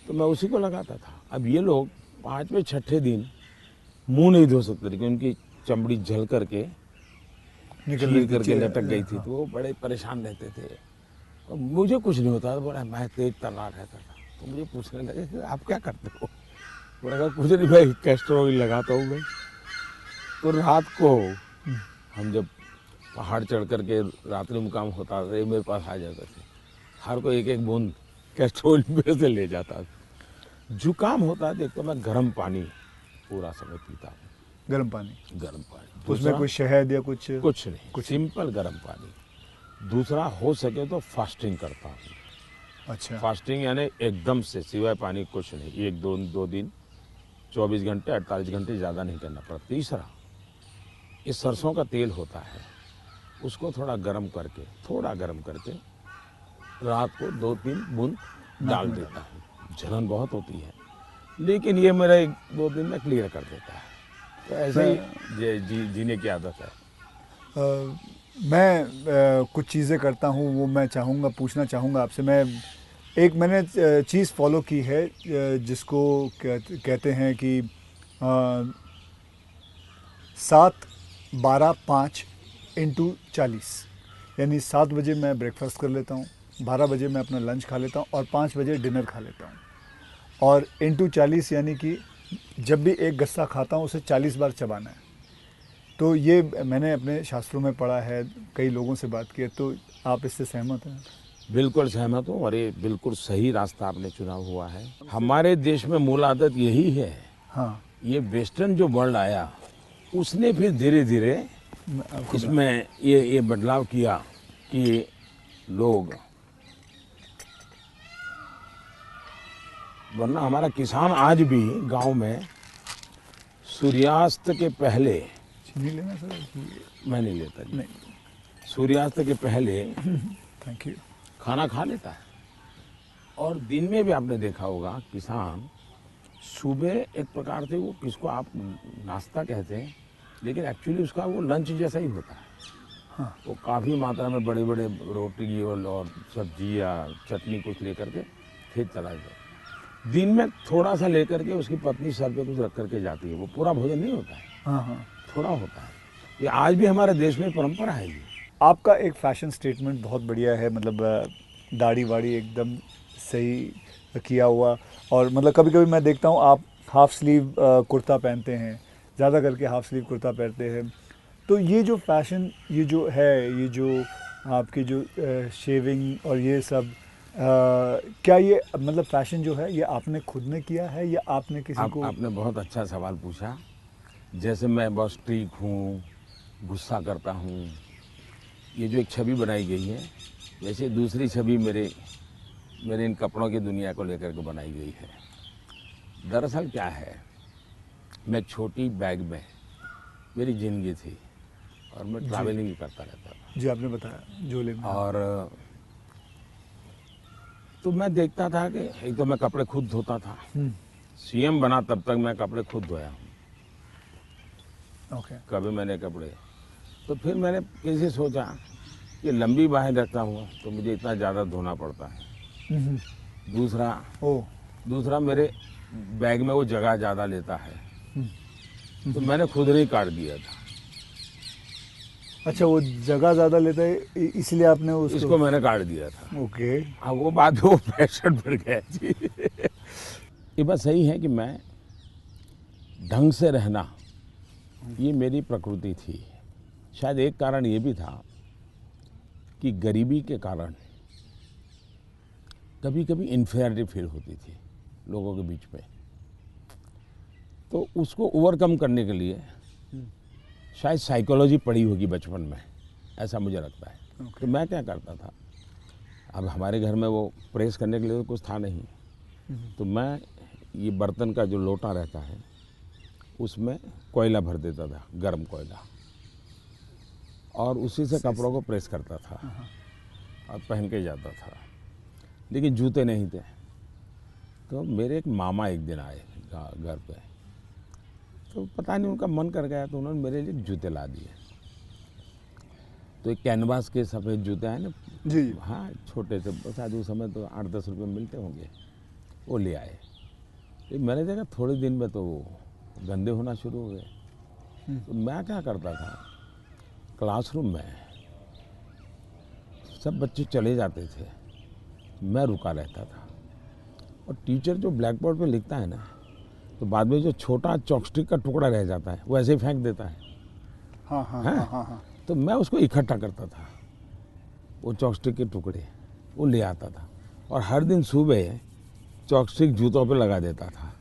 Speaker 2: तो मैं उसी को लगाता था। अब ये लोग 5वें 6ठे दिन मुंह नहीं धो सकते थे, क्योंकि उनकी चमड़ी जल करके चीर करके लटक गई थी। तो वो बड़े परेशान रहते थे। और मुझे कुछ नहीं होता था, बड़ा मैं तेज तर्रार रहता था। तो मुझे पूछने लगे कि आप क्या करते हो? मैंने कहा कुछ नहीं भाई, कैस्टर ऑयल लगाता हूँ मैं। तो रात को हम जब पहाड़ चढ़ करके रात्रि मुकाम होता था, ये मेरे पास आ जाते थे। हर कोई एक एक बूंद कैस्ट्रोल में से ले जाता था। जुकाम होता है तो मैं गर्म पानी पूरा समय पीता हूँ।
Speaker 1: गर्म पानी,
Speaker 2: गर्म पानी,
Speaker 1: उसमें
Speaker 2: दूसरा
Speaker 1: कोई शहद या कुछ?
Speaker 2: कुछ नहीं, सिंपल गर्म पानी। दूसरा, हो सके तो फास्टिंग करता हूँ।
Speaker 1: अच्छा।
Speaker 2: फास्टिंग यानी एकदम से सिवाय पानी कुछ नहीं, एक दो दिन 24 घंटे 48 घंटे, ज़्यादा नहीं करना पड़ता। तीसरा, ये सरसों का तेल होता है, उसको थोड़ा गर्म करके रात को 2-3 बूंद डाल देता हूँ। जलन बहुत होती है, लेकिन ये मेरा 1-2 दिन में क्लियर कर देता है। तो ऐसे ही जीने की आदत है।
Speaker 1: मैं कुछ चीज़ें करता हूँ, वो मैं पूछना चाहूँगा आपसे। मैंने चीज़ फॉलो की है जिसको कहते हैं कि 7-12-5 × 40, यानी 7 बजे मैं ब्रेकफास्ट कर लेता हूँ, 12 बजे मैं अपना लंच खा लेता हूँ और 5 बजे डिनर खा लेता हूँ। और × 40 यानी कि जब भी एक गस्सा खाता हूँ उसे 40 बार चबाना है। तो ये मैंने अपने शास्त्रों में पढ़ा है, कई लोगों से बात की है, तो आप इससे सहमत हैं?
Speaker 2: बिल्कुल सहमत हूँ, और ये बिल्कुल सही रास्ता आपने चुना हुआ है। हमारे देश में मूल आदत यही है।
Speaker 1: हाँ,
Speaker 2: ये वेस्टर्न जो वर्ल्ड आया, उसने फिर धीरे धीरे इसमें ये बदलाव किया कि लोग, वरना हमारा किसान आज भी गांव में सूर्यास्त के पहले,
Speaker 1: चीनी लेना सर?
Speaker 2: मैं नहीं लेता जी,
Speaker 1: नहीं,
Speaker 2: सूर्यास्त के पहले
Speaker 1: थैंक यू,
Speaker 2: खाना खा लेता है। और दिन में भी आपने देखा होगा, किसान सुबह एक प्रकार से, वो किसको आप नाश्ता कहते हैं, लेकिन एक्चुअली उसका वो लंच जैसा ही होता है।
Speaker 1: हाँ,
Speaker 2: वो काफ़ी मात्रा में बड़े बड़े रोटी और सब्जी या चटनी कुछ लेकर के खेत चला जाता है। दिन में थोड़ा सा लेकर के उसकी पत्नी सर पे कुछ रख करके जाती है। वो पूरा भोजन नहीं होता है,
Speaker 1: हाँ, हाँ।
Speaker 2: थोड़ा होता है। ये आज भी हमारे देश में परंपरा है ये।
Speaker 1: आपका एक फैशन स्टेटमेंट बहुत बढ़िया है, मतलब दाढ़ी वाड़ी एकदम सही किया हुआ। और मतलब कभी कभी मैं देखता हूँ आप हाफ स्लीव कुर्ता पहनते हैं, ज़्यादा करके हाफ स्लीव कुर्ता पहनते हैं। तो ये जो फैशन, ये जो है, ये जो आपकी जो शेविंग और ये सब, क्या ये मतलब फैशन जो है ये आपने खुद ने किया है या आपने किसी को?
Speaker 2: आपने बहुत अच्छा सवाल पूछा। जैसे मैं बहुत स्ट्रीक हूँ, गुस्सा करता हूँ, ये जो एक छवि बनाई गई है, वैसे दूसरी छवि मेरे इन कपड़ों की दुनिया को लेकर के बनाई गई है। दरअसल क्या है, मैं छोटी बैग में मेरी ज़िंदगी थी और मैं ट्रैवलिंग करता रहता था।
Speaker 1: जी, आपने बताया झोले में।
Speaker 2: और तो मैं देखता था कि एक तो मैं कपड़े खुद धोता था। सीएम बना तब तक मैं कपड़े खुद धोया हूँ।
Speaker 1: ओके।
Speaker 2: कभी मैंने कपड़े, तो फिर मैंने कैसे सोचा कि लंबी बाहें रखता हूँ तो मुझे इतना ज़्यादा धोना पड़ता है। दूसरा मेरे बैग में वो जगह ज़्यादा लेता है, तो मैंने खुद नहीं काट दिया था।
Speaker 1: अच्छा, वो जगह ज़्यादा लेता है इसलिए आपने
Speaker 2: इसको मैंने काट दिया था।
Speaker 1: ओके।
Speaker 2: अब वो बात वो फैशन बढ़ गया जी। ये बात सही है कि मैं ढंग से रहना, ये मेरी प्रकृति थी। शायद एक कारण ये भी था कि गरीबी के कारण कभी कभी इन्फीरियरिटी फील होती थी लोगों के बीच में। तो उसको ओवरकम करने के लिए शायद साइकोलॉजी पढ़ी होगी बचपन में, ऐसा मुझे लगता है। तो मैं क्या करता था, अब हमारे घर में वो प्रेस करने के लिए तो कुछ था नहीं, तो मैं ये बर्तन का जो लोटा रहता है उसमें कोयला भर देता था, गर्म कोयला, और उसी से कपड़ों को प्रेस करता था और पहन के जाता था। लेकिन जूते नहीं थे। तो मेरे एक मामा एक दिन आए घर पे, तो पता नहीं उनका मन कर गया, तो उन्होंने मेरे लिए जूते ला दिए। तो एक कैनवास के सफ़ेद जूते हैं ना
Speaker 1: जी,
Speaker 2: हाँ, छोटे से, शायद उस समय तो 8-10 रुपये मिलते होंगे, वो ले आए। तो मैंने देखा थोड़े दिन में तो वो गंदे होना शुरू हो गए। तो मैं क्या करता था, क्लासरूम में सब बच्चे चले जाते थे, मैं रुका रहता था, और टीचर जो ब्लैक बोर्ड पे लिखता है ना, तो बाद में जो छोटा चॉपस्टिक का टुकड़ा रह जाता है वो ऐसे ही फेंक देता है।
Speaker 1: हाँ हाँ हाँ हाँ हाँ।
Speaker 2: तो मैं उसको इकट्ठा करता था, वो चॉपस्टिक के टुकड़े, वो ले आता था और हर दिन सुबह चॉपस्टिक जूतों पे लगा देता था।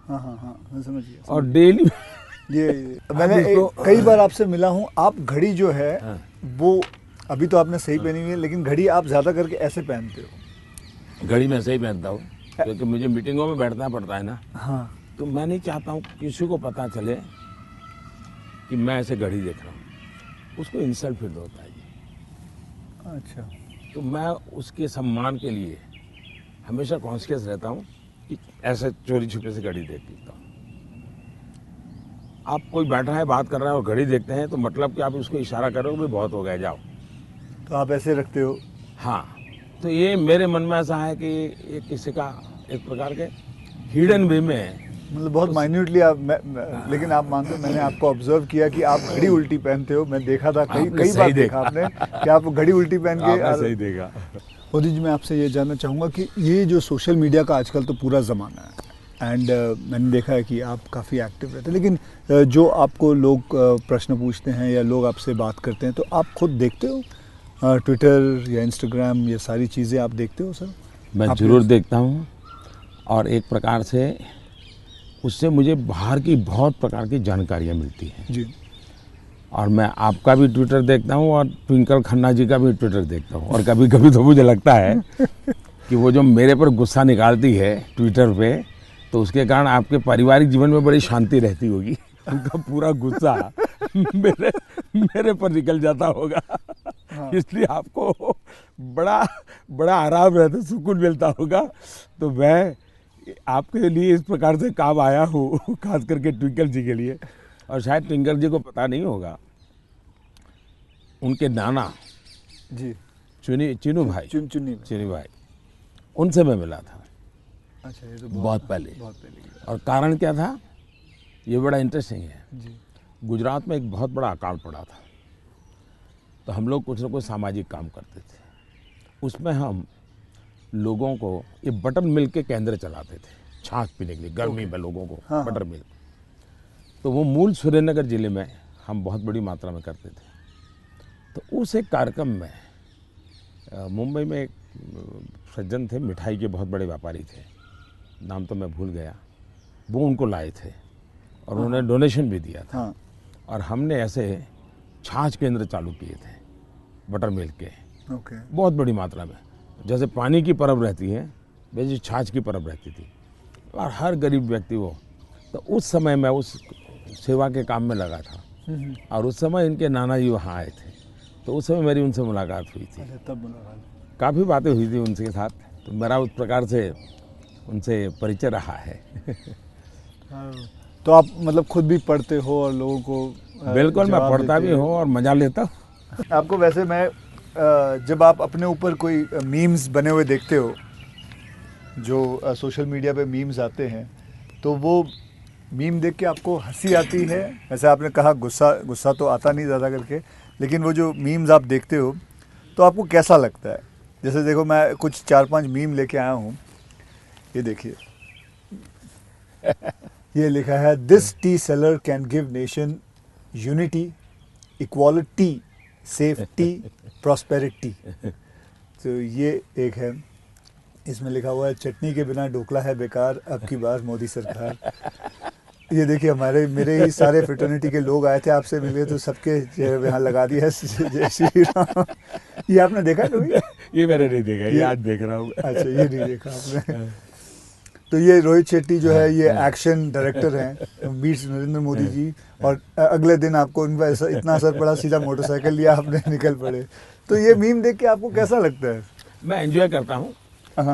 Speaker 1: हाँ हाँ हाँ, मैं समझ गया।
Speaker 2: और डेली
Speaker 1: ये मैंने कई बार आपसे मिला हूँ, आप घड़ी जो है
Speaker 2: हाँ।
Speaker 1: वो अभी तो आपने सही पहनी हुई है, लेकिन घड़ी आप ज़्यादा करके ऐसे पहनते हो।
Speaker 2: घड़ी में सही पहनता हूँ क्योंकि मुझे मीटिंगों में बैठना पड़ता है ना,
Speaker 1: हाँ,
Speaker 2: तो मैं नहीं चाहता हूँ किसी को पता चले कि मैं ऐसे घड़ी देख रहा हूँ, उसको इंसल्ट फील होता है जी।
Speaker 1: अच्छा,
Speaker 2: तो मैं उसके सम्मान के लिए हमेशा कॉन्शियस रहता हूँ कि ऐसे चोरी छुपे से घड़ी देख लेता हूँ। आप कोई बैठा है बात कर रहा है और घड़ी देखते हैं तो मतलब कि आप उसको इशारा करोगे भी बहुत हो गया जाओ।
Speaker 1: तो आप ऐसे रखते हो।
Speaker 2: हाँ, तो ये मेरे मन में ऐसा है कि ये किसी का एक प्रकार के हिडन वे में,
Speaker 1: मतलब बहुत माइन्यूटली आप लेकिन आप मानते हो, मैंने आपको ऑब्जर्व किया कि आप घड़ी उल्टी पहनते हो। मैं देखा था कई बार देखा आपने कि आप घड़ी उल्टी पहन के।
Speaker 2: आपने सही देखा।
Speaker 1: मोदी जी, मैं आपसे ये जानना चाहूँगा कि ये जो सोशल मीडिया का आजकल तो पूरा ज़माना है, एंड मैंने देखा है कि आप काफ़ी एक्टिव रहते हैं, लेकिन जो आपको लोग प्रश्न पूछते हैं या लोग आपसे बात करते हैं, तो आप खुद देखते हो ट्विटर या इंस्टाग्राम, ये सारी चीज़ें आप देखते हो सर?
Speaker 2: मैं ज़रूर देखता हूँ और एक प्रकार से उससे मुझे बाहर की बहुत प्रकार की जानकारियाँ मिलती हैं
Speaker 1: जी।
Speaker 2: और मैं आपका भी ट्विटर देखता हूँ और ट्विंकल खन्ना जी का भी ट्विटर देखता हूँ। और कभी कभी तो मुझे लगता है कि वो जो मेरे पर गुस्सा निकालती है ट्विटर पे, तो उसके कारण आपके पारिवारिक जीवन में बड़ी शांति रहती होगी। उनका पूरा गुस्सा मेरे पर निकल जाता होगा। हाँ। इसलिए आपको बड़ा आराम रहता, सुकून मिलता होगा। तो मैं आपके लिए इस प्रकार से काम आया हूँ, खास करके ट्विंकल जी के लिए। और शायद ट्विंकल जी को पता नहीं होगा, उनके नाना
Speaker 1: जी
Speaker 2: चीनू भाई, उनसे मैं मिला था।
Speaker 1: अच्छा, ये तो
Speaker 2: बहुत पहले।
Speaker 1: की
Speaker 2: और कारण क्या था, ये बड़ा इंटरेस्टिंग है
Speaker 1: जी।
Speaker 2: गुजरात में एक बहुत बड़ा अकाल पड़ा था, तो हम लोग कुछ न कुछ सामाजिक काम करते थे। उसमें हम लोगों को ये बटर मिल्क के केंद्र चलाते थे, छाछ पीने के लिए गर्मी में लोगों को। हाँ, बटर मिल्क, तो वो मूल सुरेंद्रनगर जिले में हम बहुत बड़ी मात्रा में करते थे। तो उस एक कार्यक्रम में मुंबई में एक सज्जन थे, मिठाई के बहुत बड़े व्यापारी थे, नाम तो मैं भूल गया, वो उनको लाए थे और उन्होंने डोनेशन भी दिया था। और हमने ऐसे छाछ केंद्र चालू किए थे बटर मिल्क के, बहुत बड़ी मात्रा में। जैसे पानी की परब रहती है वैसे छाछ की परब रहती थी और हर गरीब व्यक्ति वो। तो उस समय मैं उस सेवा के काम में लगा था और उस समय इनके नाना जी वहाँ आए थे, तो उस समय मेरी उनसे मुलाकात हुई थी।
Speaker 1: तब मुलाकात,
Speaker 2: काफ़ी बातें हुई थी उनके साथ, तो मेरा उस प्रकार से उनसे परिचय रहा है।
Speaker 1: तो आप मतलब खुद भी पढ़ते हो और लोगों को?
Speaker 2: बिल्कुल, मैं पढ़ता भी हूँ और मज़ा लेता हूँ।
Speaker 1: आपको वैसे मैं जब आप अपने ऊपर कोई मीम्स बने हुए देखते हो, जो सोशल मीडिया पे मीम्स आते हैं, तो वो मीम देख के आपको हंसी आती है? वैसे आपने कहा गुस्सा तो आता नहीं ज़्यादा करके, लेकिन वो जो मीम्स आप देखते हो तो आपको कैसा लगता है? जैसे देखो, मैं कुछ 4-5 मीम लेके आया हूँ, ये देखिए। ये लिखा है, this T seller can give nation unity, equality, safety, prosperity. तो ये एक है, इसमें लिखा हुआ है, चटनी के बिना ढोकला है बेकार, अब की बार मोदी सरकार। ये देखिए, मेरे ही सारे फ्रेटर्निटी के लोग आए थे, आपसे मिले तो सबके चेहरे पे यहाँ लगा दिया है जय श्री राम। ये आपने देखा कभी?
Speaker 2: ये मैंने नहीं देखा, ये आज देख रहा हूँ।
Speaker 1: अच्छा, ये नहीं देखा आपने? तो ये रोहित शेट्टी जो है, ये एक्शन डायरेक्टर हैं, मीट्स नरेंद्र मोदी जी, और अगले दिन आपको उन पर इतना असर पड़ा, सीधा मोटरसाइकिल लिया आपने, निकल पड़े। तो ये मीम देख के आपको कैसा लगता है?
Speaker 2: मैं एंजॉय करता हूँ।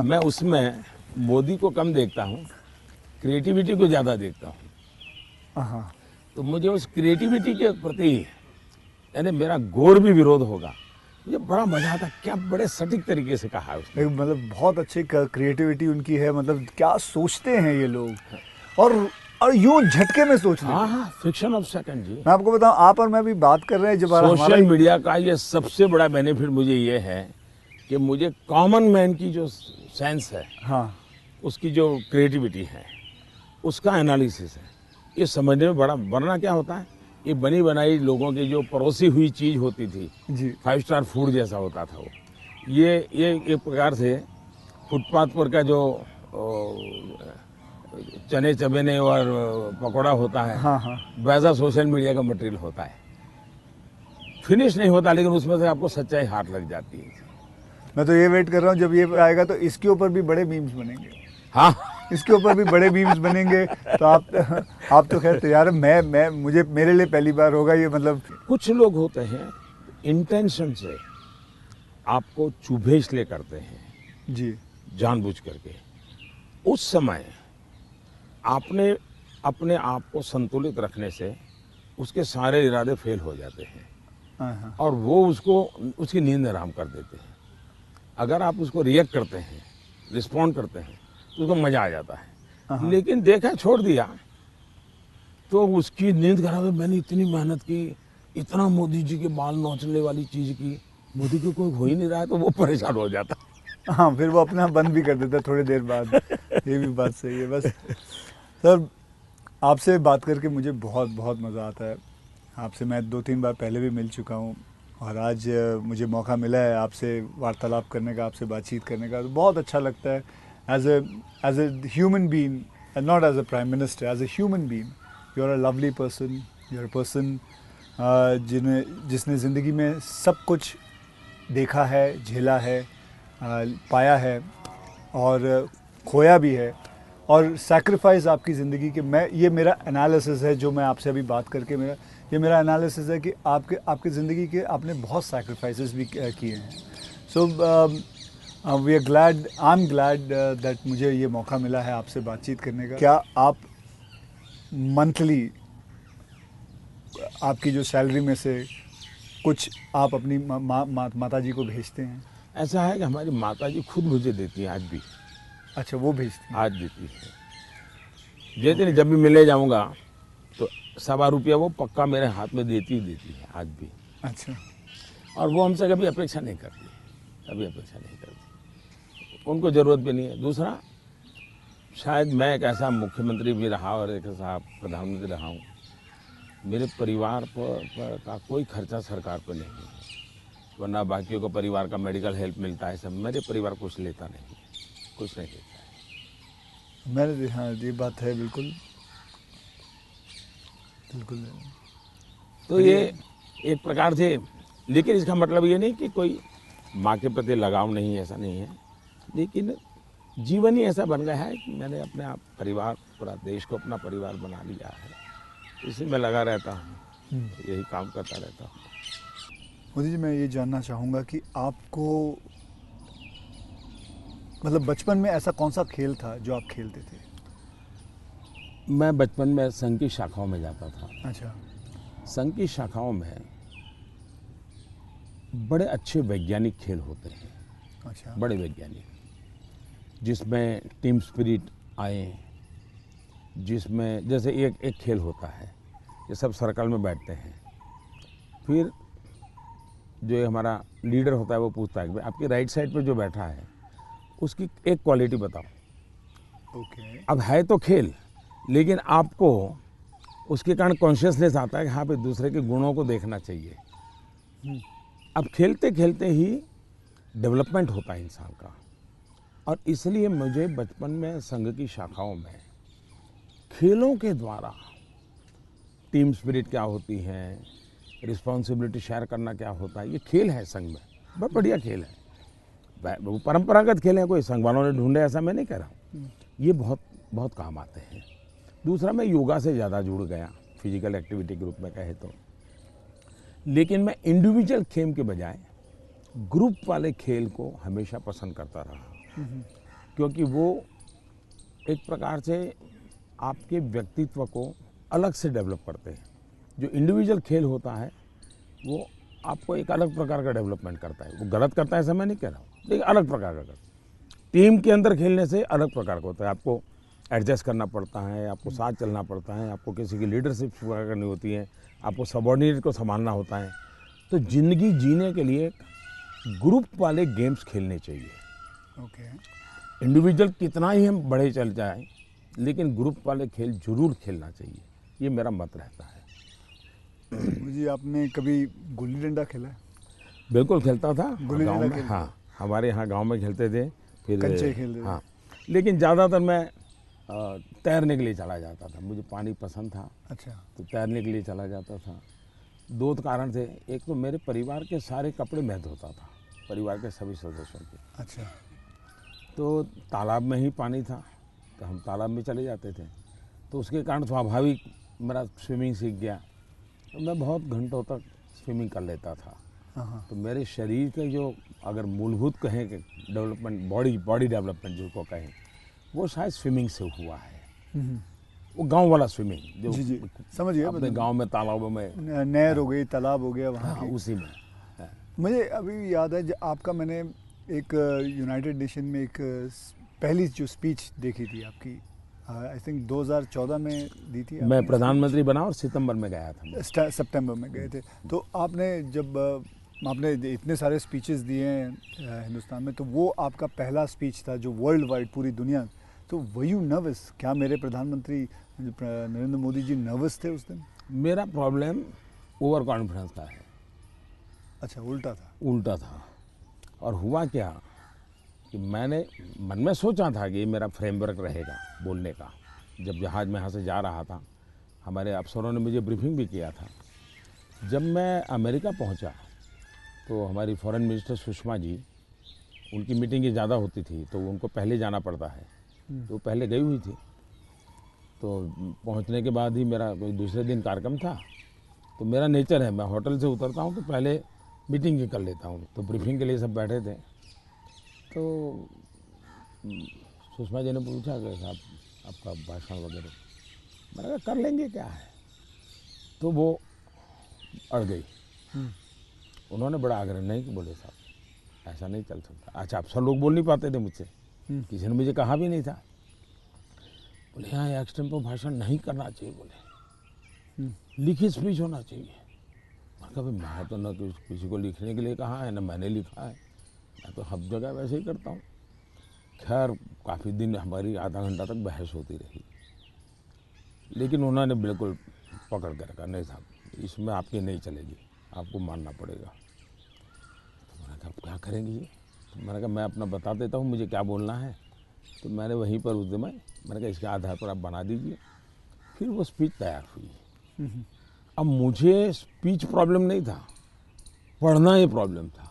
Speaker 2: मैं उसमें मोदी को कम देखता हूँ, क्रिएटिविटी को ज़्यादा देखता हूँ। तो मुझे उस क्रिएटिविटी के प्रति, यानी मेरा घोर भी विरोध होगा, मुझे बड़ा मजा आता। क्या बड़े सटीक तरीके से कहा है उसने।
Speaker 1: मतलब बहुत अच्छी क्रिएटिविटी उनकी है, मतलब क्या सोचते हैं ये लोग, और यूं झटके में सोचते हैं।
Speaker 2: हाँ, फ्रिक्शन ऑफ सेकंड जी।
Speaker 1: मैं आपको बताऊं, आप और मैं भी बात कर रहे हैं, जब
Speaker 2: सोशल मीडिया का ये सबसे बड़ा बेनिफिट मुझे ये है कि मुझे कॉमन मैन की जो सेंस है, हाँ, उसकी जो क्रिएटिविटी है, उसका एनालिसिस है, ये समझने में बड़ा। वरना क्या होता है, ये बनी बनाई लोगों की जो परोसी हुई चीज़ होती थी जी, 5 स्टार फूड जैसा होता था वो, ये एक प्रकार से फुटपाथ पर का जो चने चबेने और पकौड़ा होता है,
Speaker 1: हाँ हाँ,
Speaker 2: वैसा सोशल मीडिया का मटेरियल होता है। फिनिश नहीं होता, लेकिन उसमें से आपको सच्चाई हाथ लग जाती है।
Speaker 1: मैं तो ये वेट कर रहा हूँ जब ये आएगा तो इसके ऊपर भी बड़े मीम्स बनेंगे,
Speaker 2: हाँ,
Speaker 1: इसके ऊपर भी बड़े मीम्स बनेंगे। तो आप तो खैर तैयार है, मैं मुझे मेरे लिए पहली बार होगा ये, मतलब।
Speaker 2: कुछ लोग होते हैं इंटेंशन से आपको चुभे इसलिए करते हैं,
Speaker 1: जी
Speaker 2: जानबूझ करके। उस समय आपने अपने आप को संतुलित रखने से उसके सारे इरादे फेल हो जाते हैं
Speaker 1: हाँ हाँ
Speaker 2: और वो उसकी नींद हराम कर देते हैं। अगर आप उसको रिएक्ट करते हैं, रिस्पॉन्ड करते हैं, तो उसको मजा आ जाता है। लेकिन देखा छोड़ दिया तो उसकी नींद खराब है। मैंने इतनी मेहनत की, इतना मोदी जी के बाल नोचने वाली चीज की, मोदी को कोई हो ही नहीं रहा है, तो वो परेशान हो जाता।
Speaker 1: हाँ, फिर वो अपना बंद भी कर देता है थोड़ी देर बाद। ये भी बात सही है। बस सर, आपसे बात करके मुझे बहुत बहुत मज़ा आता है। आपसे मैं 2-3 बार पहले भी मिल चुका हूँ और आज मुझे मौका मिला है आपसे वार्तालाप करने का, आपसे बातचीत करने का, तो बहुत अच्छा लगता है। As a human being and not as a prime minister, as a human being you are a lovely person, you are a person जिसने ज़िंदगी में सब कुछ देखा है, झेला है, पाया है और खोया भी है, और सैक्रिफाइस आपकी ज़िंदगी के, मैं ये मेरा एनालिसिस है जो मैं आपसे अभी बात करके मेरा एनालिसिस है कि आपकी ज़िंदगी के आपने बहुत सैक्रिफाइसेस भी किए हैं। So we are glad, I am glad that मुझे ये मौका मिला है आपसे बातचीत करने का। क्या आप मंथली आपकी जो सैलरी में से कुछ आप अपनी माता जी को भेजते हैं?
Speaker 2: ऐसा है कि हमारी माता जी खुद मुझे देती हैं आज भी।
Speaker 1: अच्छा, वो भेजती हैं?
Speaker 2: आज देती है। जैसे नहीं, जब भी मिले जाऊंगा तो ₹1.25 वो पक्का मेरे हाथ में देती है आज भी।
Speaker 1: अच्छा।
Speaker 2: और वो हमसे कभी अपेक्षा नहीं करती, कभी अपेक्षा नहीं करती, उनको ज़रूरत भी नहीं है। दूसरा, शायद मैं एक ऐसा मुख्यमंत्री भी रहा और एक ऐसा प्रधानमंत्री रहा हूँ, मेरे परिवार पर का कोई खर्चा सरकार पर नहीं है, वरना बाकियों को परिवार का मेडिकल हेल्प मिलता है सब, मेरे परिवार कुछ लेता नहीं, कुछ नहीं लेता है।
Speaker 1: मैंने, हाँ, ये बात है, बिल्कुल बिल्कुल।
Speaker 2: तो ये एक प्रकार से, लेकिन इसका मतलब ये नहीं कि कोई माँ के प्रति लगाव नहीं है, ऐसा नहीं है, लेकिन जीवन ही ऐसा बन गया है कि मैंने अपने आप परिवार, पूरा देश को अपना परिवार बना लिया है, इसी में लगा रहता हूँ, यही काम करता रहता हूँ।
Speaker 1: मोदी जी, मैं ये जानना चाहूँगा कि आपको, मतलब बचपन में ऐसा कौन सा खेल था जो आप खेलते थे?
Speaker 2: मैं बचपन में संघ की शाखाओं में जाता था।
Speaker 1: अच्छा।
Speaker 2: संघ की शाखाओं में बड़े अच्छे वैज्ञानिक खेल होते हैं।
Speaker 1: अच्छा।
Speaker 2: बड़े वैज्ञानिक, जिसमें टीम स्पिरिट आए, जिसमें जैसे एक खेल होता है, ये सब सर्कल में बैठते हैं, फिर जो हमारा लीडर होता है वो पूछता है कि आपकी राइट साइड पे जो बैठा है उसकी एक क्वालिटी बताओ।
Speaker 1: ओके।
Speaker 2: अब है तो खेल, लेकिन आपको उसके कारण कॉन्शियसनेस आता है कि हाँ भाई दूसरे के गुणों को देखना चाहिए। अब खेलते खेलते ही डेवलपमेंट होता है इंसान का, और इसलिए मुझे बचपन में संघ की शाखाओं में खेलों के द्वारा टीम स्पिरिट क्या होती है, रिस्पॉन्सिबिलिटी शेयर करना क्या होता है, ये खेल है संघ में, बहुत बढ़िया खेल है। वो परंपरागत खेल है, कोई संघ वालों ने ढूंढे ऐसा मैं नहीं कह रहा हूँ, ये बहुत बहुत काम आते हैं। दूसरा, मैं योगा से ज़्यादा जुड़ गया, फिजिकल एक्टिविटी के रूप में कहे तो, लेकिन मैं इंडिविजुअल खेल के बजाय ग्रुप वाले खेल को हमेशा पसंद करता रहा, क्योंकि वो एक प्रकार से आपके व्यक्तित्व को अलग से डेवलप करते हैं। जो इंडिविजुअल खेल होता है वो आपको एक अलग प्रकार का डेवलपमेंट करता है, वो गलत करता है ऐसा मैं नहीं कह रहा हूँ, लेकिन अलग प्रकार का करता है। टीम के अंदर खेलने से अलग प्रकार का होता है, आपको एडजस्ट करना पड़ता है, आपको साथ चलना पड़ता है, आपको किसी की लीडरशिप करनी होती है, आपको सबॉर्डिनेट को संभालना होता है। तो ज़िंदगी जीने के लिए ग्रुप वाले गेम्स खेलने चाहिए।
Speaker 1: ओके।
Speaker 2: इंडिविजुअल कितना ही हम बड़े चल जाएं, लेकिन ग्रुप वाले खेल जरूर खेलना चाहिए, ये मेरा मत रहता है।
Speaker 1: जी, आपने कभी गुल्ली डंडा खेला है?
Speaker 2: बिल्कुल खेलता था
Speaker 1: गुल्ली
Speaker 2: गाँव
Speaker 1: डंडा
Speaker 2: में।
Speaker 1: खेलते?
Speaker 2: हाँ हमारे यहाँ गांव में खेलते थे, फिर
Speaker 1: कंचे खेलते थे।
Speaker 2: हाँ, लेकिन ज़्यादातर मैं तैरने के लिए चला जाता था, मुझे पानी पसंद था,
Speaker 1: अच्छा।
Speaker 2: तो तैरने के लिए चला जाता था। दो कारण थे, एक तो मेरे परिवार के सारे कपड़े मैं धोता था, परिवार के सभी सदस्यों के।
Speaker 1: अच्छा।
Speaker 2: तो तालाब में ही पानी था, तो हम तालाब में चले जाते थे, तो उसके कारण स्वाभाविक मेरा स्विमिंग सीख गया, तो मैं बहुत घंटों तक स्विमिंग कर लेता था।
Speaker 1: हाँ।
Speaker 2: तो मेरे शरीर के जो अगर मूलभूत कहें कि डेवलपमेंट, बॉडी डेवलपमेंट जिसको कहें, वो शायद स्विमिंग से हुआ है। वो गांव वाला स्विमिंग जो
Speaker 1: जी समझ गया।
Speaker 2: अपने गांव में तालाबों में,
Speaker 1: नहर हो गई, तालाब हो गया वहाँ
Speaker 2: हाँ,
Speaker 1: की।
Speaker 2: उसी में।
Speaker 1: मुझे अभी याद है आपका, मैंने एक यूनाइटेड नेशन में एक पहली जो स्पीच देखी थी आपकी, आई थिंक 2014 में दी थी।
Speaker 2: मैं प्रधानमंत्री बना और सितंबर में गया था,
Speaker 1: सितंबर में गए थे। तो आपने जब आपने इतने सारे स्पीचेस दिए हैं हिंदुस्तान में, तो वो आपका पहला स्पीच था जो वर्ल्ड वाइड, पूरी दुनिया। तो वर यू नर्वस? क्या मेरे प्रधानमंत्री नरेंद्र मोदी जी नर्वस थे उस दिन?
Speaker 2: मेरा प्रॉब्लम ओवर कॉन्फिडेंस का है।
Speaker 1: अच्छा, उल्टा था?
Speaker 2: उल्टा था। और हुआ क्या कि मैंने मन में सोचा था कि ये मेरा फ्रेमवर्क रहेगा बोलने का। जब जहाज़ में यहाँ से जा रहा था, हमारे अफसरों ने मुझे ब्रीफिंग भी किया था। जब मैं अमेरिका पहुँचा तो हमारी फॉरेन मिनिस्टर सुषमा जी, उनकी मीटिंगें ज़्यादा होती थी, तो उनको पहले जाना पड़ता है, तो पहले गई हुई थी। तो पहुँचने के बाद ही मेरा कोई दूसरे दिन कार्यक्रम था, तो मेरा नेचर है, मैं होटल से उतरता हूँ तो पहले मीटिंग ही कर लेता हूँ। तो ब्रीफिंग के लिए सब बैठे थे, तो सुषमा जी ने पूछा कि साहब आपका भाषण वगैरह, मैंने कहा कर लेंगे, क्या है। तो वो अड़ गई। उन्होंने बड़ा आग्रह नहीं कि बोले साहब ऐसा नहीं चल सकता। अच्छा, अफसर लोग बोल नहीं पाते थे मुझसे, किसी ने मुझे कहा भी नहीं था। बोले यहाँ एक्सटेम्पो भाषण नहीं करना चाहिए, बोले लिखित स्पीच होना चाहिए। मैंने कहा मैं तो न किसी को लिखने के लिए कहा है, न मैंने लिखा है, मैं तो हर जगह वैसे ही करता हूँ। खैर काफ़ी दिन हमारी आधा घंटा तक बहस होती रही, लेकिन उन्होंने बिल्कुल पकड़ कर रखा, नहीं साहब इसमें आपकी नहीं चलेगी, आपको मानना पड़ेगा। तो मैंने कहा क्या करेंगे ये? तो मैंने कहा मैं अपना बता देता हूँ मुझे क्या बोलना है। तो मैंने वहीं पर उस दिन मैंने कहा इसके आधार पर आप बना दीजिए। फिर वो स्पीच तैयार हुई। अब मुझे स्पीच प्रॉब्लम नहीं था, पढ़ना ही प्रॉब्लम था।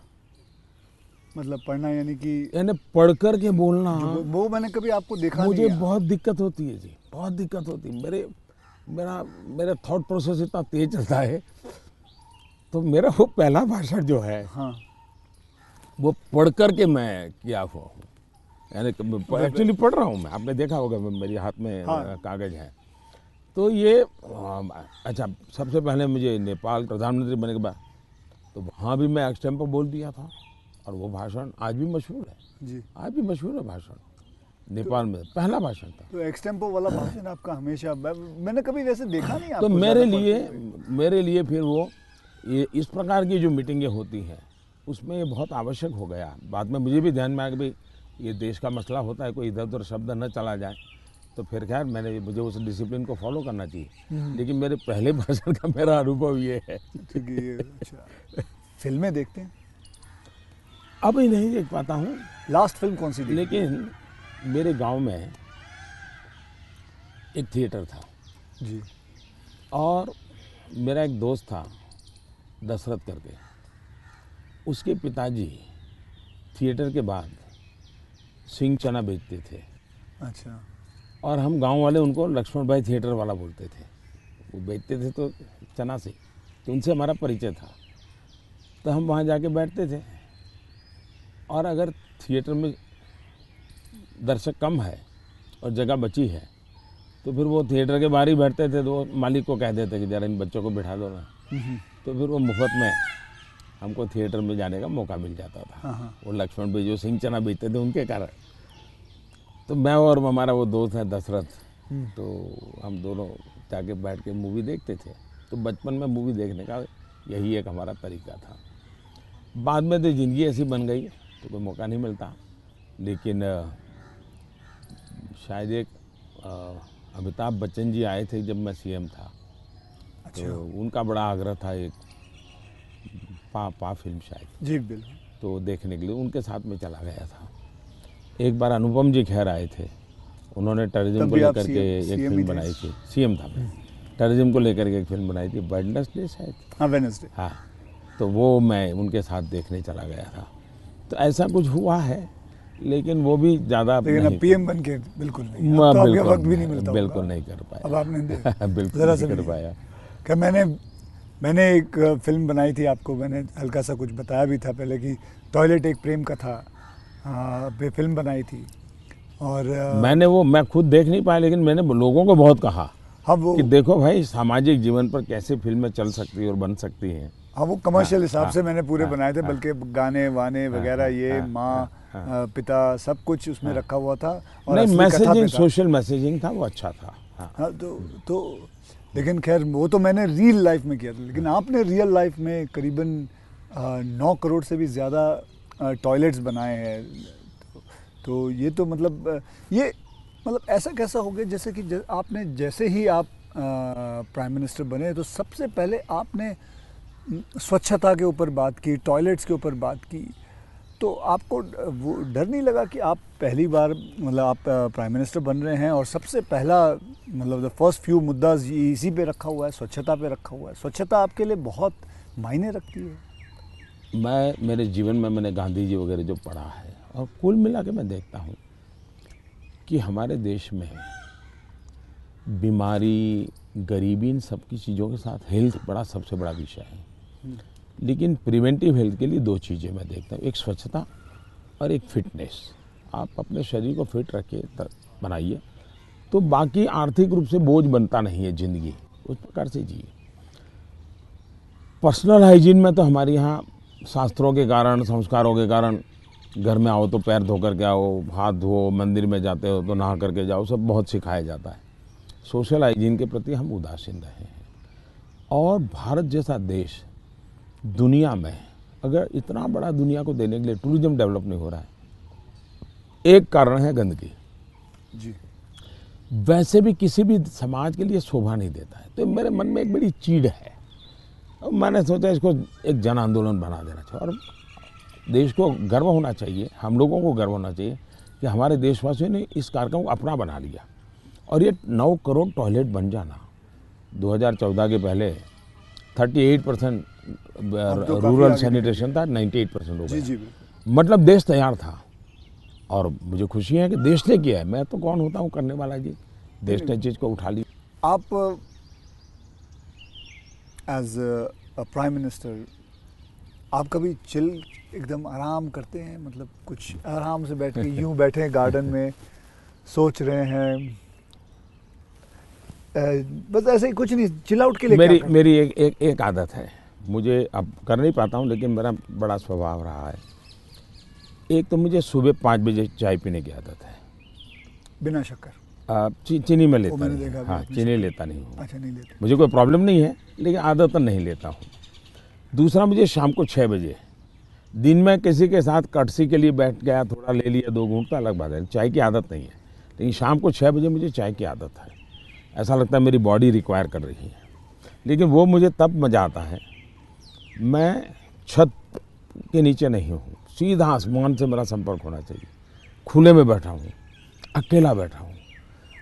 Speaker 1: मतलब पढ़ना यानी
Speaker 2: पढ़ कर के बोलना,
Speaker 1: वो मैंने कभी आपको देखा
Speaker 2: मुझे
Speaker 1: नहीं।
Speaker 2: बहुत दिक्कत होती है जी, बहुत दिक्कत होती है। मेरा थॉट प्रोसेस इतना तेज चलता है। तो मेरा वो पहला भाषण जो है,
Speaker 1: हाँ,
Speaker 2: वो पढ़ कर के मैं किया हुआ हूँ, यानी एक्चुअली पढ़ रहा हूँ मैं। आपने देखा होगा मेरे हाथ में कागज है। तो ये अच्छा, सबसे पहले मुझे नेपाल प्रधानमंत्री बनने के बाद तो वहाँ भी मैं एक्सटेम्पो बोल दिया था, और वो भाषण आज भी मशहूर है
Speaker 1: जी।
Speaker 2: आज भी मशहूर है भाषण। नेपाल में पहला भाषण था।
Speaker 1: तो एक्सटेम्पो वाला भाषण आपका हमेशा, मैंने कभी वैसे देखा नहीं
Speaker 2: तो
Speaker 1: आपको।
Speaker 2: मेरे लिए फिर वो ये इस प्रकार की जो मीटिंगें होती हैं उसमें ये बहुत आवश्यक हो गया। बाद में मुझे भी ध्यान में आया कि भाई ये देश का मसला होता है, कोई इधर उधर शब्द न चला जाए। तो फिर खैर मुझे उस डिसिप्लिन को फॉलो करना चाहिए। लेकिन मेरे पहले भाषण का मेरा अनुभव ये है।
Speaker 1: अच्छा, फिल्में देखते हैं?
Speaker 2: अभी नहीं देख पाता हूँ।
Speaker 1: लास्ट फिल्म कौन सी देखी?
Speaker 2: लेकिन मेरे गांव में एक थिएटर था
Speaker 1: जी।
Speaker 2: और मेरा एक दोस्त था दशरथ करके, उसके पिताजी थिएटर के बाद सिंह चना बेचते थे।
Speaker 1: अच्छा।
Speaker 2: और हम गांव वाले उनको लक्ष्मण भाई थिएटर वाला बोलते थे। वो बेचते थे तो चना से, तो उनसे हमारा परिचय था। तो हम वहाँ जाके बैठते थे, और अगर थिएटर में दर्शक कम है और जगह बची है तो फिर वो थिएटर के बाहर ही बैठते थे। तो वो मालिक को कह देते कि ज़रा इन बच्चों को बिठा दो ना। तो फिर वो मुफ्त में हमको थिएटर में जाने का मौका मिल जाता था। वो लक्ष्मण भाई जो सिंह चना बेचते थे उनके कारण। तो मैं और हमारा वो दोस्त है दशरथ, तो हम दोनों जाके बैठ के मूवी देखते थे। तो बचपन में मूवी देखने का यही एक हमारा तरीका था। बाद में तो ज़िंदगी ऐसी बन गई तो कोई मौका नहीं मिलता। लेकिन शायद एक अमिताभ बच्चन जी आए थे जब मैं सीएम था।
Speaker 1: अच्छा।
Speaker 2: तो उनका बड़ा आग्रह था एक पा फिल्म शायद।
Speaker 1: जी बिल्कुल।
Speaker 2: तो देखने के लिए उनके साथ में चला गया था। एक बार अनुपम जी खेर आए थे, उन्होंने टेररिज्म को लेकर के एक फिल्म बनाई थी, सीएम था मैं, टेररिज्म को लेकर के एक फिल्म बनाई थी, वेडनेसडे शायद,
Speaker 1: हाँ वेडनेसडे,
Speaker 2: हाँ, तो वो मैं उनके साथ देखने चला गया था। तो ऐसा कुछ हुआ है, लेकिन वो भी ज़्यादा
Speaker 1: लेकिन अब पीएम बन के बिल्कुल नहीं, अब तो आपके वक्त भी नहीं मिलता,
Speaker 2: बिल्कुल नहीं कर पाया,
Speaker 1: अब आपने
Speaker 2: बिल्कुल नहीं कर पाया।
Speaker 1: क्या मैंने एक फिल्म बनाई थी, आपको मैंने हल्का सा कुछ बताया भी था पहले कि टॉयलेट एक प्रेम कथा पे फिल्म बनाई थी, और
Speaker 2: मैं खुद देख नहीं पाया, लेकिन मैंने लोगों को बहुत कहा
Speaker 1: हाँ वो
Speaker 2: कि देखो भाई सामाजिक जीवन पर कैसे फिल्में चल सकती है और बन सकती हैं।
Speaker 1: हाँ वो कमर्शियल हिसाब से मैंने पूरे बनाए थे, बल्कि गाने वाने वगैरह ये माँ पिता सब कुछ उसमें रखा हुआ था, और
Speaker 2: नहीं, मैसेजिंग, सोशल मैसेजिंग था, वो अच्छा था।
Speaker 1: हाँ तो लेकिन खैर वो तो मैंने रियल लाइफ में किया था, लेकिन आपने रियल लाइफ में करीबन 9 करोड़ से भी ज़्यादा टॉयलेट्स बनाए हैं, तो ये तो मतलब ऐसा कैसा हो गया जैसे कि आपने जैसे ही आप प्राइम मिनिस्टर बने तो सबसे पहले आपने स्वच्छता के ऊपर बात की, टॉयलेट्स के ऊपर बात की, तो आपको वो डर नहीं लगा कि आप पहली बार मतलब आप प्राइम मिनिस्टर बन रहे हैं और सबसे पहला मतलब द फर्स्ट फ्यू मुद्दा इसी पे रखा हुआ है, स्वच्छता पे रखा हुआ है? स्वच्छता आपके लिए बहुत मायने रखती है।
Speaker 2: मेरे जीवन में मैंने गांधी जी वगैरह जो पढ़ा है, और कुल मिला के मैं देखता हूँ कि हमारे देश में बीमारी, गरीबी, इन सब की चीज़ों के साथ हेल्थ सबसे बड़ा विषय है। लेकिन प्रिवेंटिव हेल्थ के लिए 2 चीज़ें मैं देखता हूँ, एक स्वच्छता और एक फिटनेस। आप अपने शरीर को फिट रखिए, बनाइए, तो बाकी आर्थिक रूप से बोझ बनता नहीं है ज़िंदगी, उस प्रकार से जिए। पर्सनल हाइजीन में तो हमारे यहाँ शास्त्रों के कारण, संस्कारों के कारण, घर में आओ तो पैर धो करके आओ, हाथ धो, मंदिर में जाते हो तो नहा करके जाओ, सब बहुत सिखाया जाता है। सोशल हाइजीन के प्रति हम उदासीन रहे हैं। और भारत जैसा देश दुनिया में, अगर इतना बड़ा दुनिया को देने के लिए टूरिज्म डेवलप नहीं हो रहा है, एक कारण है गंदगी
Speaker 1: जी।
Speaker 2: वैसे भी किसी भी समाज के लिए शोभा नहीं देता है। तो मेरे मन में एक बड़ी चीड़ है, और मैंने सोचा इसको एक जन आंदोलन बना देना चाहिए, और देश को गर्व होना चाहिए, हम लोगों को गर्व होना चाहिए कि हमारे देशवासियों ने इस कार्यक्रम को अपना बना लिया। और ये 9 करोड़ टॉयलेट बन जाना, 2014 के पहले 38% रूरल सैनिटेशन था, 98% हो गया। मतलब देश तैयार था, और मुझे खुशी है कि देश ने किया है। मैं तो कौन होता हूँ करने वाला जी, देश ने चीज़ को उठा ली।
Speaker 1: आप एज अ प्राइम मिनिस्टर आप कभी चिल एकदम आराम करते हैं, मतलब कुछ आराम से बैठ के यूं बैठे हैं गार्डन में सोच रहे हैं, बस ऐसे ही कुछ नहीं, चिल आउट के लिए?
Speaker 2: मेरी एक आदत है, मुझे अब कर नहीं पाता हूँ, लेकिन मेरा बड़ा स्वभाव रहा है। एक तो मुझे सुबह 5 बजे चाय पीने की आदत है,
Speaker 1: बिना शक्कर।
Speaker 2: चीनी में लेता नहीं, हाँ, चीनी लेता नहीं हूँ।
Speaker 1: अच्छा, नहीं लेते?
Speaker 2: मुझे कोई प्रॉब्लम नहीं है, लेकिन आदत नहीं लेता हूँ। दूसरा, मुझे शाम को 6 बजे, दिन में किसी के साथ कटसी के लिए बैठ गया, थोड़ा ले लिया 2 घूंट, तो अलग बात है, चाय की आदत नहीं है। लेकिन शाम को 6 बजे मुझे चाय की आदत है, ऐसा लगता है मेरी बॉडी रिक्वायर कर रही है। लेकिन वो मुझे तब मज़ा आता है, मैं छत के नीचे नहीं हूँ, सीधा आसमान से मेरा संपर्क होना चाहिए, खुले में बैठा हूँ, अकेला बैठा हूँ,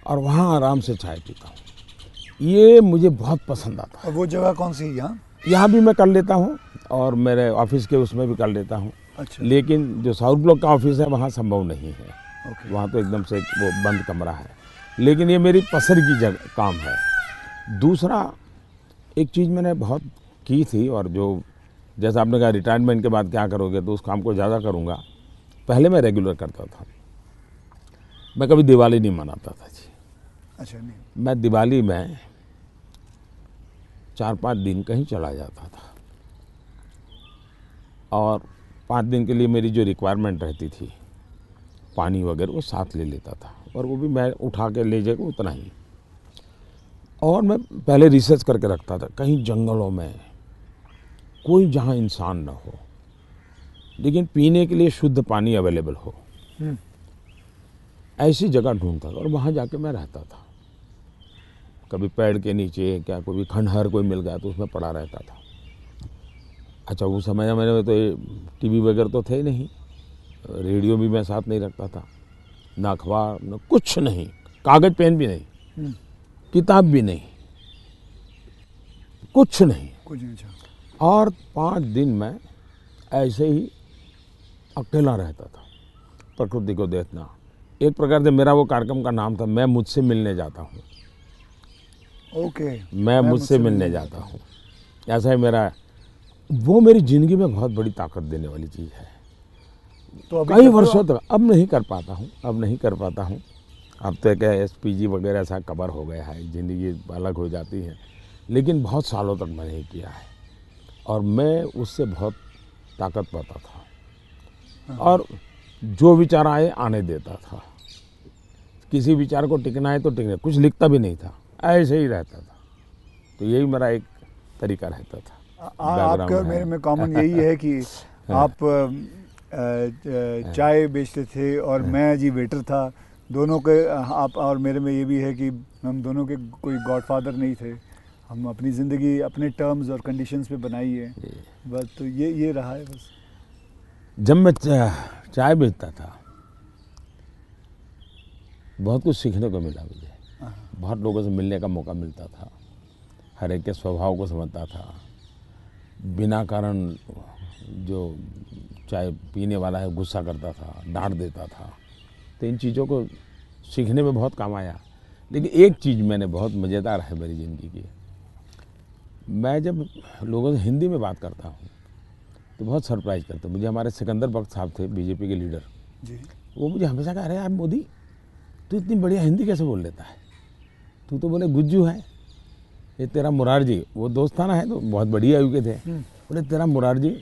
Speaker 2: और वहाँ आराम से चाय पीता हूँ। ये मुझे बहुत पसंद आता है।
Speaker 1: और वो जगह कौन सी है?
Speaker 2: यहाँ भी मैं कर लेता हूँ, और मेरे ऑफिस के उसमें भी कर लेता हूँ।
Speaker 1: अच्छा।
Speaker 2: लेकिन जो साउथ ब्लॉक का ऑफिस है वहाँ संभव नहीं है। वहाँ तो एकदम से वो बंद कमरा है, लेकिन ये मेरी पसंद की जगह काम है। दूसरा, एक चीज़ मैंने बहुत की थी, और जो जैसा आपने कहा रिटायरमेंट के बाद क्या करोगे, तो उस काम को ज़्यादा करूँगा। पहले मैं रेगुलर करता था, मैं कभी दिवाली नहीं मनाता था जी।
Speaker 1: अच्छा। नहीं,
Speaker 2: मैं दिवाली में 4-5 दिन कहीं चला जाता था, और 5 दिन के लिए मेरी जो रिक्वायरमेंट रहती थी, पानी वगैरह वो साथ ले लेता था, और वो भी मैं उठा के ले जाकर उतना ही। और मैं पहले रिसर्च करके रखता था, कहीं जंगलों में कोई जहाँ इंसान न हो, लेकिन पीने के लिए शुद्ध पानी अवेलेबल हो, ऐसी जगह ढूंढता था, और वहाँ जाके मैं रहता था। कभी पेड़ के नीचे, क्या कोई खंडहर कोई मिल गया तो उसमें पड़ा रहता था। अच्छा उस समय में तो टीवी वगैरह तो थे ही नहीं, रेडियो भी मैं साथ नहीं रखता था, ना अखबार न कुछ नहीं, कागज पेन भी नहीं, किताब भी नहीं, कुछ नहीं। और 5 दिन मैं ऐसे ही अकेला रहता था, प्रकृति को देखना। एक प्रकार से मेरा वो कार्यक्रम का नाम था मैं मुझसे मिलने जाता हूँ।
Speaker 1: ओके,
Speaker 2: मैं मुझसे मिलने जाता हूँ, ऐसा ही मेरा, वो मेरी ज़िंदगी में बहुत बड़ी ताकत देने वाली चीज़ है।
Speaker 1: तो
Speaker 2: कई वर्षों तक अब नहीं कर पाता हूँ, अब तो क्या SPG वगैरह ऐसा कवर हो गया है, ज़िंदगी अलग हो जाती है, लेकिन बहुत सालों तक मैंने नहीं किया है। और मैं उससे बहुत ताकत पाता था और जो विचार आए आने देता था, किसी विचार को टिकना है तो टिकना, कुछ लिखता भी नहीं था, ऐसे ही रहता था। तो यही मेरा एक तरीका रहता था।
Speaker 1: आपका और मेरे में कॉमन यही है कि आप चाय बेचते थे और मैं जी वेटर था। दोनों के आप और मेरे में ये भी है कि हम दोनों के कोई गॉडफादर नहीं थे, हम अपनी ज़िंदगी अपने टर्म्स और कंडीशंस पे बनाई है बस। तो ये रहा है बस।
Speaker 2: जब मैं चाय बेचता था बहुत कुछ सीखने को मिला मुझे, बहुत लोगों से मिलने का मौका मिलता था, हर एक के स्वभाव को समझता था, बिना कारण जो चाय पीने वाला है गुस्सा करता था, डांट देता था। तो इन चीज़ों को सीखने में बहुत काम आया। लेकिन एक चीज़ मैंने बहुत मज़ेदार है मेरी ज़िंदगी की, मैं जब लोगों से हिंदी में बात करता हूँ तो बहुत सरप्राइज करते। मुझे हमारे सिकंदर बख्श साहब थे बीजेपी के लीडर
Speaker 1: जी,
Speaker 2: वो मुझे हमेशा कह रहे हैं, यार मोदी तू इतनी बढ़िया हिंदी कैसे बोल लेता है, तू तो बोले गुज्जू है, ये तेरा मुरारजी, वो दोस्ताना है तो बहुत बड़ी आयु के थे, बोले तेरा मुरारजी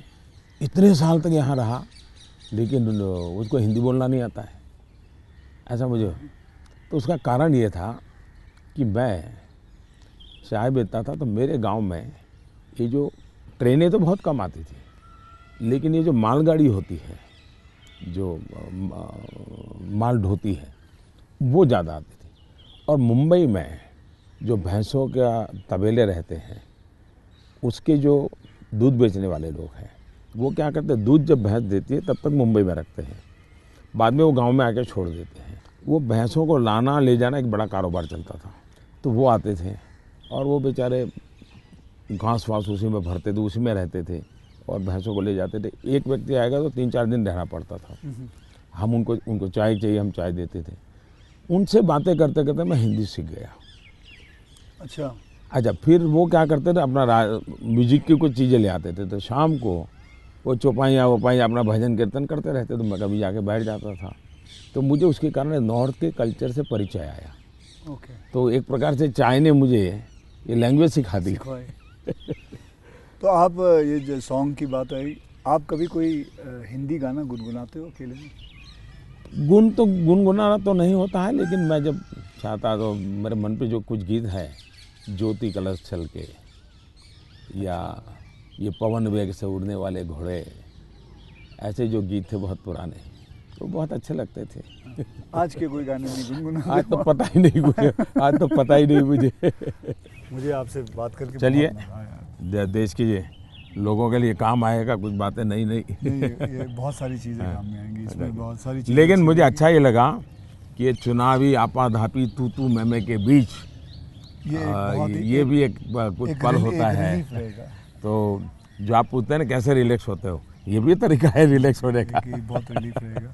Speaker 2: इतने साल तक यहाँ रहा लेकिन उसको हिंदी बोलना नहीं आता है, ऐसा मुझे। तो उसका कारण ये था कि मैं चाय बेचता था तो मेरे गांव में ये जो ट्रेनें तो बहुत कम आती थी, लेकिन ये जो मालगाड़ी होती है, जो माल ढोती है, वो ज़्यादा आती थी। और मुंबई में जो भैंसों का तबेले रहते हैं, उसके जो दूध बेचने वाले लोग हैं वो क्या करते हैं, दूध जब भैंस देती है तब तक मुंबई में रखते हैं, बाद में वो गांव में आके छोड़ देते हैं। वो भैंसों को लाना ले जाना एक बड़ा कारोबार चलता था। तो वो आते थे और वो बेचारे घास वास उसी में भरते थे, उसी में रहते थे और भैंसों को ले जाते थे। एक व्यक्ति आएगा तो 3-4 दिन रहना पड़ता था। हम उनको चाय चाहिए, हम चाय देते थे। उनसे बातें करते करते मैं हिंदी सीख गया। अच्छा, फिर वो क्या करते थे, अपना म्यूजिक की कुछ चीज़ें ले आते थे, तो शाम को वो चौपाइयाँ अपना भजन कीर्तन करते रहते, तो मैं कभी जाके बैठ जाता था। तो मुझे उसके कारण नॉर्थ के कल्चर से परिचय आया। तो एक प्रकार से चाय ने मुझे ये लैंग्वेज सिखा दी।
Speaker 1: तो आप ये जो सॉन्ग की बात आई, आप कभी कोई हिंदी गाना गुनगुनाते हो अकेले में?
Speaker 2: गुनगुनाना तो नहीं होता है, लेकिन मैं जब चाहता तो मेरे मन पे जो कुछ गीत है, ज्योति कलश छल के, या ये पवन वेग से उड़ने वाले घोड़े, ऐसे जो गीत थे बहुत पुराने, तो बहुत अच्छे लगते थे।
Speaker 1: आज के कोई गाने नहीं गुनगुनाते?
Speaker 2: आज तो पता ही नहीं मुझे, आज तो पता ही नहीं
Speaker 1: मुझे आपसे बात करके
Speaker 2: चलिए, देश के लोगों के लिए काम आएगा कुछ बातें नहीं
Speaker 1: ये बहुत सारी चीज़ें काम में आएंगी, इसमें बहुत सारी चीज़ें।
Speaker 2: लेकिन मुझे अच्छा ये लगा कि ये चुनावी आपाधापी तू मैमे के बीच ये भी एक कुछ पल होता है। तो जो आप पूछते हैं ना कैसे रिलैक्स होते हो, ये भी तरीका है रिलैक्स होने का।
Speaker 1: बहुत रिलीफ रहेगा।